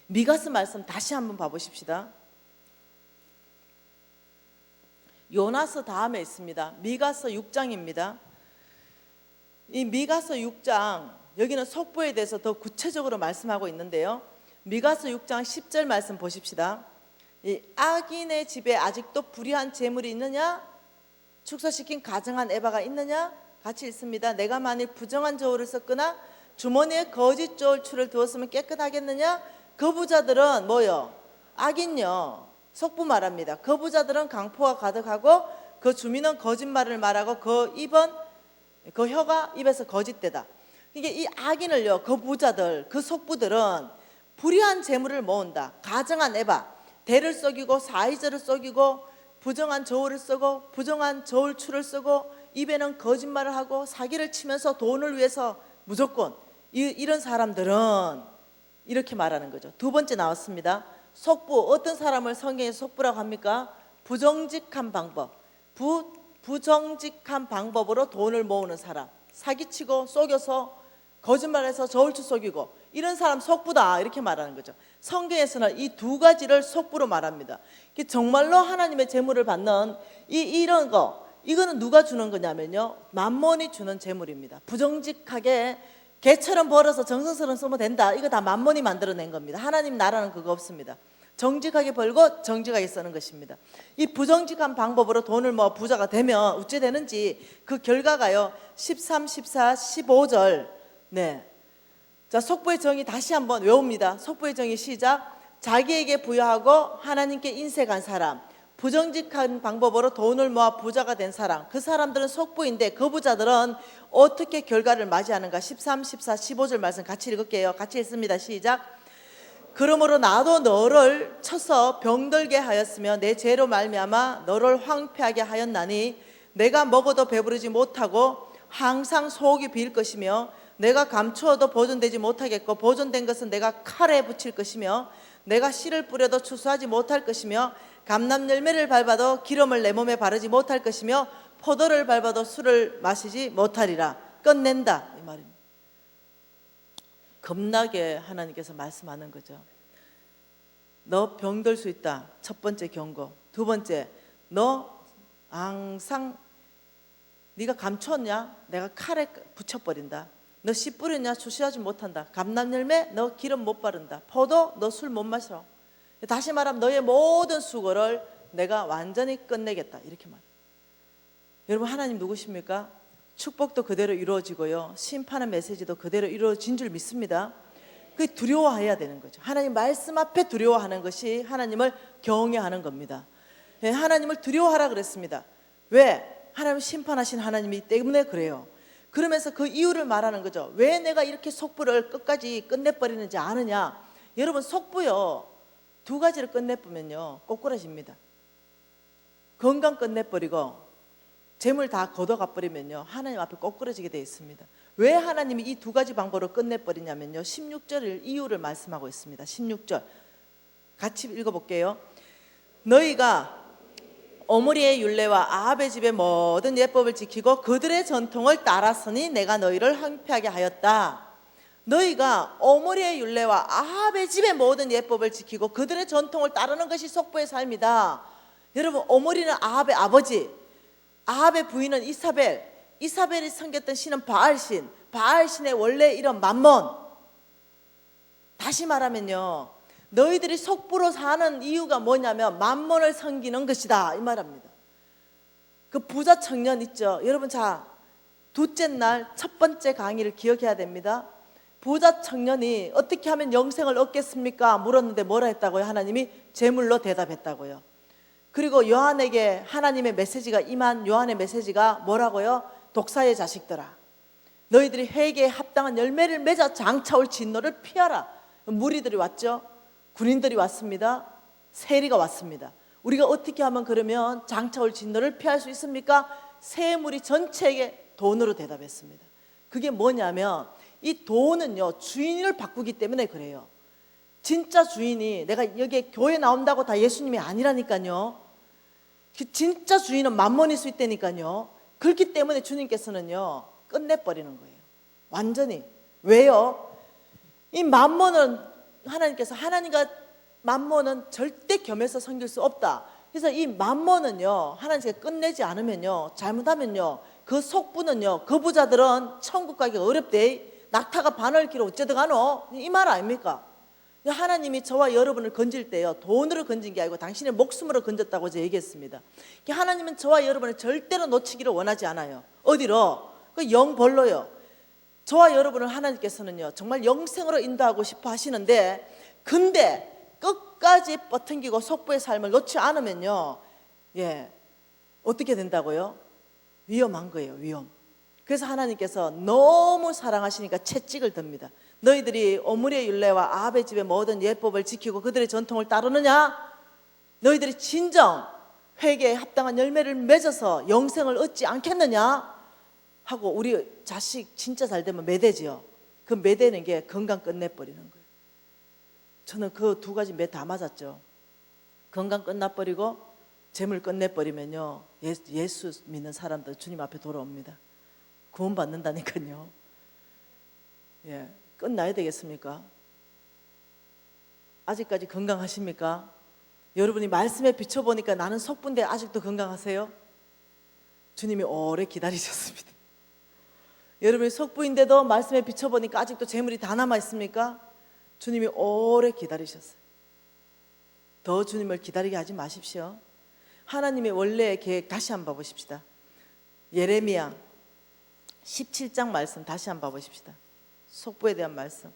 미가서 말씀 다시 한번 봐보십시다. 요나서 다음에 있습니다. 미가서 6장입니다. 이 미가서 6장, 여기는 속보에 대해서 더 구체적으로 말씀하고 있는데요. 미가서 6장 10절 말씀 보십시다. 이 악인의 집에 아직도 불의한 재물이 있느냐? 축소시킨 가증한 에바가 있느냐? 같이 있습니다. 내가 만일 부정한 저울을 썼거나 주머니에 거짓 저울추를 두었으면 깨끗하겠느냐? 그 부자들은 뭐요? 악인요. 속부 말합니다. 그 부자들은 강포가 가득하고 그 주민은 거짓말을 말하고 그 혀가 입에서 거짓되다. 이게 이 악인을요, 그 부자들, 그 속부들은 불의한 재물을 모은다. 가증한 에바, 대를 썩이고 사이절을 썩이고 부정한 저울을 쓰고 부정한 저울추를 쓰고 입에는 거짓말을 하고 사기를 치면서 돈을 위해서 무조건 이런 사람들은 이렇게 말하는 거죠. 두 번째 나왔습니다. 속부, 어떤 사람을 성경에서 속부라고 합니까? 부정직한 방법, 부정직한 방법으로 돈을 모으는 사람, 사기치고 속여서 거짓말해서 저울추 속이고 이런 사람 속부다 이렇게 말하는 거죠. 성경에서는 이 두 가지를 속부로 말합니다. 정말로 하나님의 재물을 받는 이런 거, 이거는 누가 주는 거냐면요, 만몬이 주는 재물입니다. 부정직하게 개처럼 벌어서 정성스러운 쓰면 된다, 이거 다 만몬이 만들어낸 겁니다. 하나님 나라는 그거 없습니다. 정직하게 벌고 정직하게 쓰는 것입니다. 이 부정직한 방법으로 돈을 부자가 되면 어찌 되는지 그 결과가요, 13, 14, 15절. 네. 자, 속부의 정의 다시 한번 외웁니다. 속부의 정의 시작. 자기에게 부여하고 하나님께 인색한 사람, 부정직한 방법으로 돈을 모아 부자가 된 사람, 그 사람들은 속부인데 그 부자들은 어떻게 결과를 맞이하는가? 13, 14, 15절 말씀 같이 읽을게요. 같이 읽습니다. 시작. 그러므로 나도 너를 쳐서 병들게 하였으며 내 죄로 말미암아 너를 황폐하게 하였나니 내가 먹어도 배부르지 못하고 항상 속이 비일 것이며 내가 감추어도 보존되지 못하겠고 보존된 것은 내가 칼에 붙일 것이며 내가 씨를 뿌려도 추수하지 못할 것이며 감람 열매를 밟아도 기름을 내 몸에 바르지 못할 것이며 포도를 밟아도 술을 마시지 못하리라. 끝낸다 이 말입니다. 겁나게 하나님께서 말씀하는 거죠. 너 병들 수 있다. 첫 번째 경고. 두 번째, 너 항상 네가 감췄냐? 내가 칼에 붙여버린다. 너 씨 뿌렸냐? 추수하지 못한다. 감람 열매 너 기름 못 바른다. 포도 너 술 못 마셔. 다시 말하면 너의 모든 수고를 내가 완전히 끝내겠다 이렇게 말해요. 여러분, 하나님 누구십니까? 축복도 그대로 이루어지고요, 심판의 메시지도 그대로 이루어진 줄 믿습니다. 그게 두려워해야 되는 거죠. 하나님 말씀 앞에 두려워하는 것이 하나님을 경외하는 겁니다. 하나님을 두려워하라 그랬습니다. 왜? 하나님 심판하신 하나님이기 때문에 그래요. 그러면서 그 이유를 말하는 거죠. 왜 내가 이렇게 속부를 끝까지 끝내버리는지 아느냐? 여러분, 속부요, 두 가지를 끝내보면요 꼬꾸라집니다. 건강 끝내버리고 재물 다 걷어가버리면요 하나님 앞에 꼬꾸라지게 되어 있습니다. 왜 하나님이 이 두 가지 방법으로 끝내버리냐면요 16절 이유를 말씀하고 있습니다. 16절 같이 읽어볼게요. 너희가 오므리의 율례와 아합의 집의 모든 예법을 지키고 그들의 전통을 따랐으니 내가 너희를 황폐하게 하였다. 너희가 오므리의 율례와 아합의 집의 모든 예법을 지키고 그들의 전통을 따르는 것이 속부의 삶이다. 여러분, 오므리는 아합의 아버지, 아합의 부인은 이사벨이 섬겼던 신은 바알신, 바알신의 원래 이름 맘몬. 다시 말하면요, 너희들이 속부로 사는 이유가 뭐냐면 맘몬을 섬기는 것이다 이 말합니다. 그 부자 청년 있죠. 여러분, 자, 둘째 날 첫 번째 강의를 기억해야 됩니다. 부자 청년이 어떻게 하면 영생을 얻겠습니까? 물었는데 뭐라 했다고요? 하나님이 제물로 대답했다고요. 그리고 요한에게 하나님의 메시지가 임한 요한의 메시지가 뭐라고요? 독사의 자식들아, 너희들이 회개에 합당한 열매를 맺어 장차올 진노를 피하라. 무리들이 왔죠. 군인들이 왔습니다. 세리가 왔습니다. 우리가 어떻게 하면 그러면 장차올 진노를 피할 수 있습니까? 세 무리 전체에게 돈으로 대답했습니다. 그게 뭐냐면 이 돈은요 주인을 바꾸기 때문에 그래요. 진짜 주인이 내가 여기에 교회 나온다고 다 예수님이 아니라니까요. 진짜 주인은 만몬일 수 있다니까요. 그렇기 때문에 주님께서는요 끝내버리는 거예요. 완전히. 왜요? 이 만몬은 하나님께서 하나님과 만몬은 절대 겸해서 섬길 수 없다. 그래서 이 만몬은요 하나님께서 끝내지 않으면요, 잘못하면요 그 속부는요, 그 부자들은 천국 가기 어렵대. 낙타가 바늘 길어 어쩌다 가노? 이 말 아닙니까? 하나님이 저와 여러분을 건질 때요 돈으로 건진 게 아니고 당신의 목숨으로 건졌다고 제가 얘기했습니다. 하나님은 저와 여러분을 절대로 놓치기를 원하지 않아요. 어디로? 그 영벌로요. 저와 여러분을 하나님께서는요 정말 영생으로 인도하고 싶어 하시는데, 근데 끝까지 뻗팅기고 속부의 삶을 놓지 않으면요, 어떻게 된다고요? 위험한 거예요. 위험. 그래서 하나님께서 너무 사랑하시니까 채찍을 듭니다. 너희들이 오므리의 율례와 아합의 집의 모든 예법을 지키고 그들의 전통을 따르느냐? 너희들이 진정 회개에 합당한 열매를 맺어서 영생을 얻지 않겠느냐? 하고 우리 자식 진짜 잘 되면 매대지요. 그 매대는 게 건강 끝내버리는 거예요. 저는 그 두 가지 매 다 맞았죠. 건강 끝나버리고 재물 끝내버리면요 예수 믿는 사람들 주님 앞에 돌아옵니다. 구원 받는다니까요. 끝나야 되겠습니까? 아직까지 건강하십니까? 여러분이 말씀에 비춰보니까 나는 속부인데 아직도 건강하세요? 주님이 오래 기다리셨습니다. 여러분이 속부인데도 말씀에 비춰보니까 아직도 재물이 다 남아있습니까? 주님이 오래 기다리셨어요. 더 주님을 기다리게 하지 마십시오. 하나님의 원래의 계획 다시 한번 봐보십시다. 예레미야 17장 말씀 다시 한번 봐보십시다. 속부에 대한 말씀.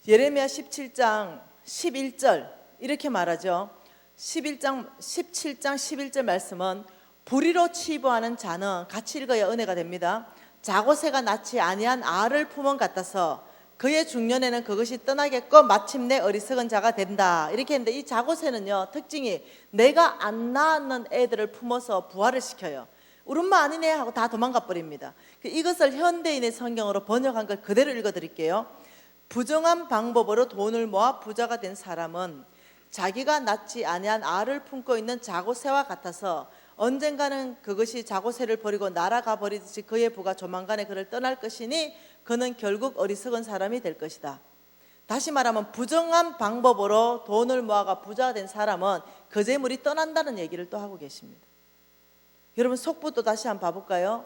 예레미야 17장 11절 이렇게 말하죠. 17장 11절 말씀은 불의로 치부하는 자는 같이 읽어야 은혜가 됩니다. 자고새가 낳지 아니한 알을 품은 같아서 그의 중년에는 그것이 떠나겠고 마침내 어리석은 자가 된다. 이렇게 했는데 이 자고새는요 특징이 내가 안 낳는 애들을 품어서 부화를 시켜요. 우리 엄마 아니네 하고 다 도망가 버립니다. 이것을 현대인의 성경으로 번역한 걸 그대로 읽어드릴게요. 부정한 방법으로 돈을 모아 부자가 된 사람은 자기가 낳지 아니한 알을 품고 있는 자고새와 같아서 언젠가는 그것이 자고새를 버리고 날아가 버리듯이 그의 부가 조만간에 그를 떠날 것이니 그는 결국 어리석은 사람이 될 것이다. 다시 말하면 부정한 방법으로 돈을 모아가 부자가 된 사람은 그 재물이 떠난다는 얘기를 또 하고 계십니다. 여러분 속부도 다시 한번 봐볼까요?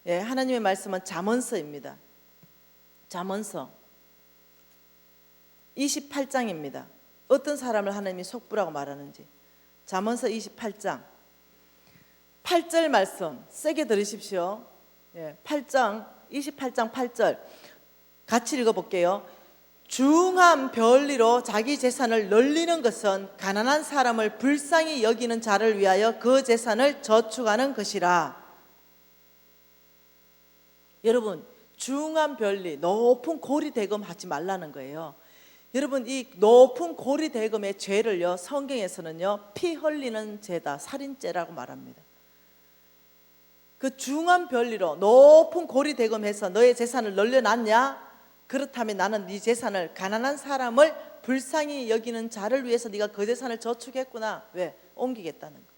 하나님의 말씀은 잠언서입니다. 잠언서 28장입니다. 어떤 사람을 하나님이 속부라고 말하는지. 잠언서 28장 8절 말씀 세게 들으십시오. 28장 8절 같이 읽어볼게요. 중한 별리로 자기 재산을 널리는 것은 가난한 사람을 불쌍히 여기는 자를 위하여 그 재산을 저축하는 것이라. 여러분 중한 별리 높은 고리 대금 하지 말라는 거예요. 여러분 이 높은 고리 대금의 죄를요 성경에서는요 피 흘리는 죄다, 살인죄라고 말합니다. 그 중한 별리로 높은 고리 대금해서 너의 재산을 널려놨냐? 그렇다면 나는 네 재산을 가난한 사람을 불쌍히 여기는 자를 위해서 네가 그 재산을 저축했구나. 왜? 옮기겠다는 거.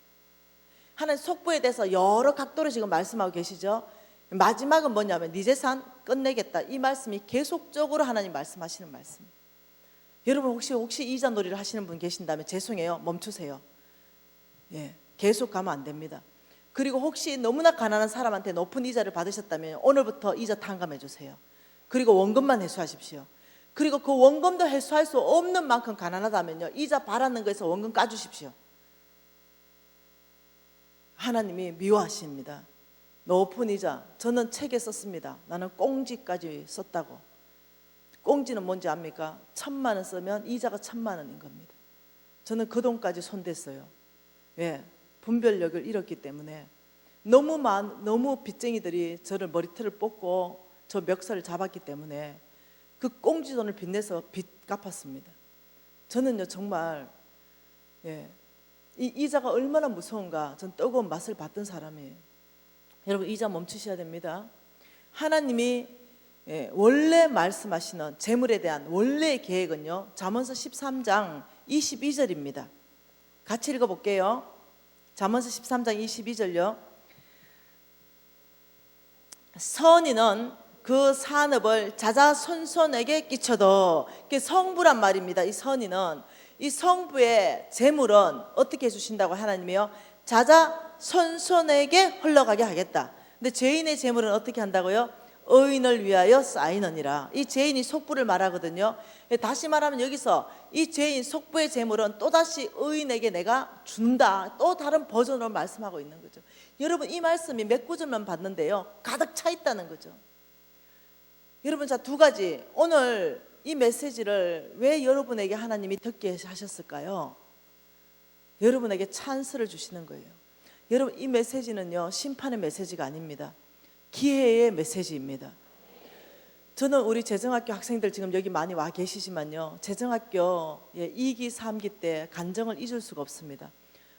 하나님 속부에 대해서 여러 각도로 지금 말씀하고 계시죠. 마지막은 뭐냐면 네 재산 끝내겠다. 이 말씀이 계속적으로 하나님 말씀하시는 말씀이에요. 여러분 혹시 이자 놀이를 하시는 분 계신다면 죄송해요. 멈추세요. 계속 가면 안 됩니다. 그리고 혹시 너무나 가난한 사람한테 높은 이자를 받으셨다면 오늘부터 이자 탕감해 주세요. 그리고 원금만 회수하십시오. 그리고 그 원금도 회수할 수 없는 만큼 가난하다면요 이자 바라는 거에서 원금 까주십시오. 하나님이 미워하십니다. 높은 이자. 저는 책에 썼습니다. 나는 꽁지까지 썼다고. 꽁지는 뭔지 압니까? 1,000만 원 쓰면 이자가 1,000만 원인 겁니다. 저는 그 돈까지 손댔어요. 왜? 분별력을 잃었기 때문에. 너무 빚쟁이들이 저를 머리털을 뽑고 저 멱살을 잡았기 때문에 그 꽁지돈을 빚내서 빚 갚았습니다. 저는요 정말 이 이자가 얼마나 무서운가 전 뜨거운 맛을 봤던 사람이에요. 여러분 이자 멈추셔야 됩니다. 하나님이 원래 말씀하시는 재물에 대한 원래의 계획은요 잠언서 13장 22절입니다. 같이 읽어볼게요. 잠언서 13장 22절요. 선인은 그 산업을 자자손손에게 끼쳐도, 그게 성부란 말입니다. 이 선인은, 이 성부의 재물은 어떻게 해주신다고 하나님이요? 자자손손에게 흘러가게 하겠다. 근데 죄인의 재물은 어떻게 한다고요? 의인을 위하여 쌓이느니라. 이 죄인이 속부를 말하거든요. 다시 말하면 여기서 이 죄인 속부의 재물은 또다시 의인에게 내가 준다, 또 다른 버전으로 말씀하고 있는 거죠. 여러분 이 말씀이 몇 구절만 봤는데요 가득 차 있다는 거죠. 여러분 자 두 가지, 오늘 이 메시지를 왜 여러분에게 하나님이 듣게 하셨을까요? 여러분에게 찬스를 주시는 거예요. 여러분 이 메시지는요 심판의 메시지가 아닙니다. 기회의 메시지입니다. 저는 우리 재정학교 학생들 지금 여기 많이 와 계시지만요 재정학교 2기 3기 때 간증을 잊을 수가 없습니다.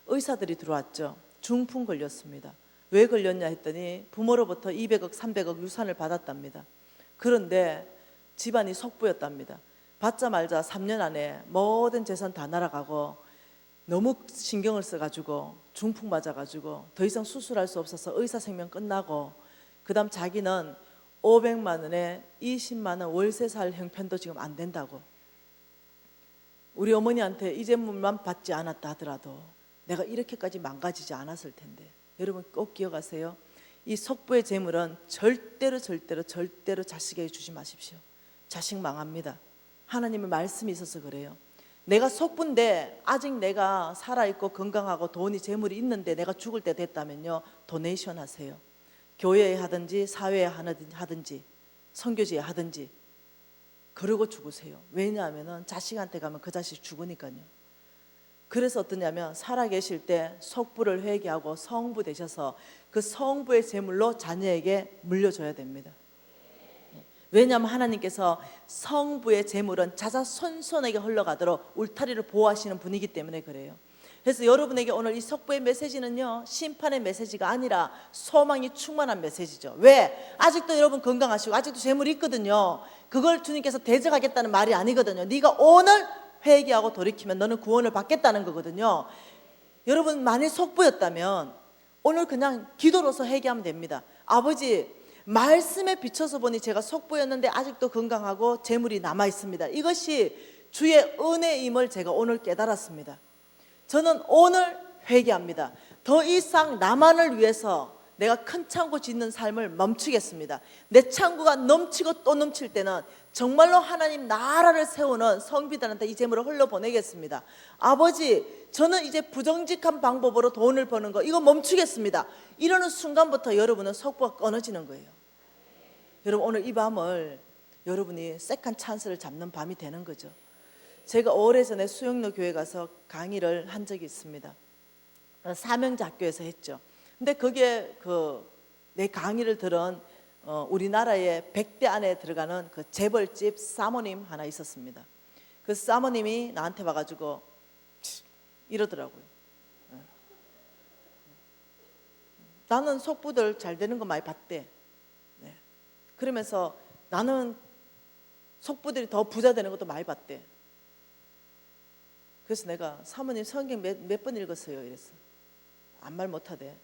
의사들이 들어왔죠. 중풍 걸렸습니다. 왜 걸렸냐 했더니 부모로부터 200억 300억 유산을 받았답니다. 그런데 집안이 속부였답니다. 받자마자 3년 안에 모든 재산 다 날아가고 너무 신경을 써가지고 중풍 맞아가지고 더 이상 수술할 수 없어서 의사 생명 끝나고, 그 다음 자기는 500만 원에 20만 원 월세 살 형편도 지금 안 된다고. 우리 어머니한테 이 재물만 받지 않았다 하더라도 내가 이렇게까지 망가지지 않았을 텐데. 여러분 꼭 기억하세요. 이 속부의 재물은 절대로 자식에게 주지 마십시오. 자식 망합니다. 하나님의 말씀이 있어서 그래요. 내가 속부인데 아직 내가 살아있고 건강하고 돈이 재물이 있는데 내가 죽을 때 됐다면요 도네이션 하세요. 교회에 하든지 사회에 하든지 선교지에 하든지 그러고 죽으세요. 왜냐하면 자식한테 가면 그 자식 죽으니까요. 그래서 어떠냐면 살아계실 때 속부를 회개하고 성부 되셔서 그 성부의 재물로 자녀에게 물려줘야 됩니다. 왜냐하면 하나님께서 성부의 재물은 자자손손에게 흘러가도록 울타리를 보호하시는 분이기 때문에 그래요. 그래서 여러분에게 오늘 이 속부의 메시지는요 심판의 메시지가 아니라 소망이 충만한 메시지죠. 왜? 아직도 여러분 건강하시고 아직도 재물이 있거든요. 그걸 주님께서 대적하겠다는 말이 아니거든요. 네가 오늘 회개하고 돌이키면 너는 구원을 받겠다는 거거든요. 여러분 만일 속부였다면 오늘 그냥 기도로서 회개하면 됩니다. 아버지 말씀에 비춰서 보니 제가 속부였는데 아직도 건강하고 재물이 남아 있습니다. 이것이 주의 은혜임을 제가 오늘 깨달았습니다. 저는 오늘 회개합니다. 더 이상 나만을 위해서 내가 큰 창고 짓는 삶을 멈추겠습니다. 내 창고가 넘치고 또 넘칠 때는 정말로 하나님 나라를 세우는 성비들한테 이 재물을 흘려보내겠습니다. 아버지 저는 이제 부정직한 방법으로 돈을 버는 거 이거 멈추겠습니다. 이러는 순간부터 여러분은 속부가 끊어지는 거예요. 여러분 오늘 이 밤을 여러분이 세컨 찬스를 잡는 밤이 되는 거죠. 제가 오래전에 수영로 교회 가서 강의를 한 적이 있습니다. 사명자 학교에서 했죠. 근데 그게 내 강의를 들은 우리나라의 100대 안에 들어가는 그 재벌집 사모님 하나 있었습니다. 그 사모님이 나한테 와가지고 이러더라고요. 나는 속부들 잘 되는 거 많이 봤대. 그러면서 나는 속부들이 더 부자 되는 것도 많이 봤대. 그래서 내가 사모님 성경 몇 번 읽었어요 이랬어. 아무 말 못하대.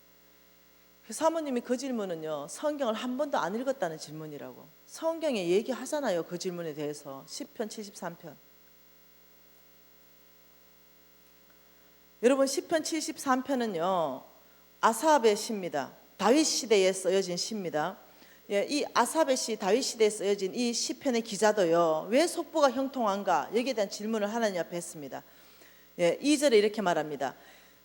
사모님이 그 질문은요 성경을 한 번도 안 읽었다는 질문이라고. 성경에 얘기하잖아요 그 질문에 대해서. 시편 73편. 여러분 시편 73편은요 아삽의 시입니다. 다윗 시대에 쓰여진 시입니다. 이 아삽의 시, 다윗 시대에 쓰여진 이 시편의 기자도요 왜 속부가 형통한가 여기에 대한 질문을 하나님 앞에 했습니다. 2절에 이렇게 말합니다.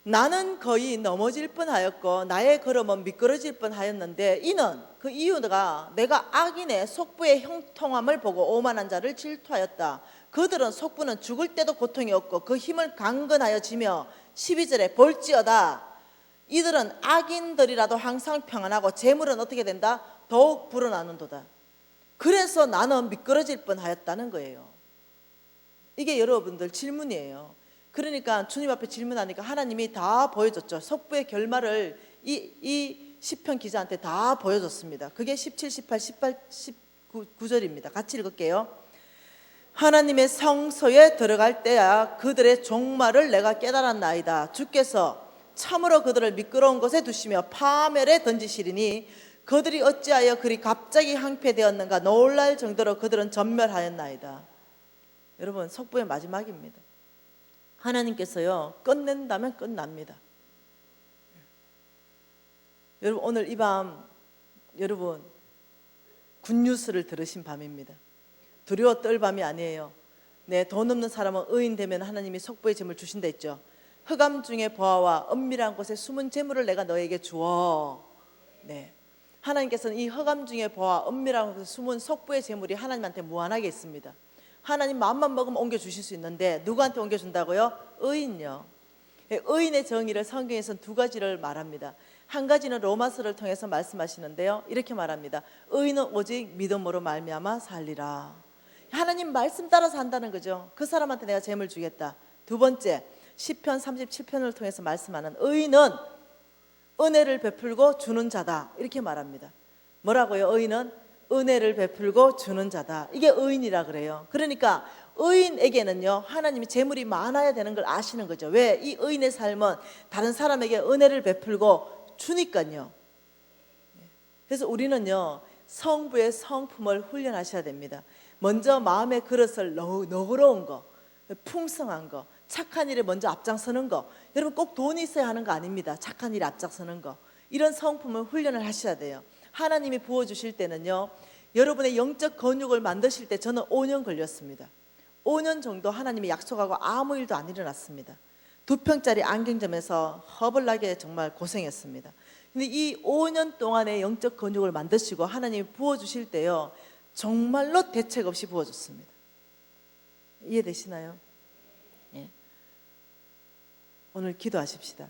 나는 거의 넘어질 뻔하였고 나의 걸음은 미끄러질 뻔하였는데 이는 그 이유가 내가 악인의 속부의 형통함을 보고 오만한 자를 질투하였다. 그들은 속부는 죽을 때도 고통이 없고 그 힘을 강건하여 지며 12절에 볼지어다 이들은 악인들이라도 항상 평안하고 재물은 어떻게 된다? 더욱 불어나는도다. 그래서 나는 미끄러질 뻔하였다는 거예요. 이게 여러분들 질문이에요. 그러니까 주님 앞에 질문하니까 하나님이 다 보여줬죠. 속부의 결말을 이 시편 기자한테 다 보여줬습니다. 그게 17, 18, 19절입니다. 같이 읽을게요. 하나님의 성소에 들어갈 때야 그들의 종말을 내가 깨달았나이다. 주께서 참으로 그들을 미끄러운 곳에 두시며 파멸에 던지시리니 그들이 어찌하여 그리 갑자기 항폐되었는가. 놀랄 정도로 그들은 전멸하였나이다. 여러분, 속부의 마지막입니다. 하나님께서요, 끝낸다면 끝납니다. 여러분, 오늘 이 밤 여러분 굿뉴스를 들으신 밤입니다. 두려워 떨 밤이 아니에요. 네, 돈 없는 사람은 의인 되면 하나님이 속부의 재물 주신다 했죠. 흑암 중에 보아와 은밀한 곳에 숨은 재물을 내가 너에게 주어. 네, 하나님께서는 이 흑암 중에 보아 은밀한 곳에 숨은 속부의 재물이 하나님한테 무한하게 있습니다. 하나님 마음만 먹으면 옮겨주실 수 있는데 누구한테 옮겨준다고요? 의인요. 의인의 정의를 성경에서는 두 가지를 말합니다. 한 가지는 로마서를 통해서 말씀하시는데요, 이렇게 말합니다. 의인은 오직 믿음으로 말미암아 살리라. 하나님 말씀 따라 산다는 거죠. 그 사람한테 내가 재물 주겠다. 두 번째, 시편 37편을 통해서 말씀하는 의인은 은혜를 베풀고 주는 자다, 이렇게 말합니다. 뭐라고요? 의인은 은혜를 베풀고 주는 자다. 이게 의인이라 그래요. 그러니까 의인에게는요, 하나님이 재물이 많아야 되는 걸 아시는 거죠. 왜? 이 의인의 삶은 다른 사람에게 은혜를 베풀고 주니까요. 그래서 우리는요, 성부의 성품을 훈련하셔야 됩니다. 먼저 마음의 그릇을 너그러운 거, 풍성한 거, 착한 일에 먼저 앞장서는 거. 여러분, 꼭 돈이 있어야 하는 거 아닙니다. 착한 일에 앞장서는 거. 이런 성품을 훈련을 하셔야 돼요. 하나님이 부어주실 때는요, 여러분의 영적 근육을 만드실 때 저는 5년 걸렸습니다. 5년 정도 하나님이 약속하고 아무 일도 안 일어났습니다. 2평짜리 안경점에서 허벌나게 정말 고생했습니다. 근데 이 5년 동안의 영적 근육을 만드시고 하나님이 부어주실 때요, 정말로 대책 없이 부어줬습니다. 이해되시나요? 예. 오늘 기도하십시다.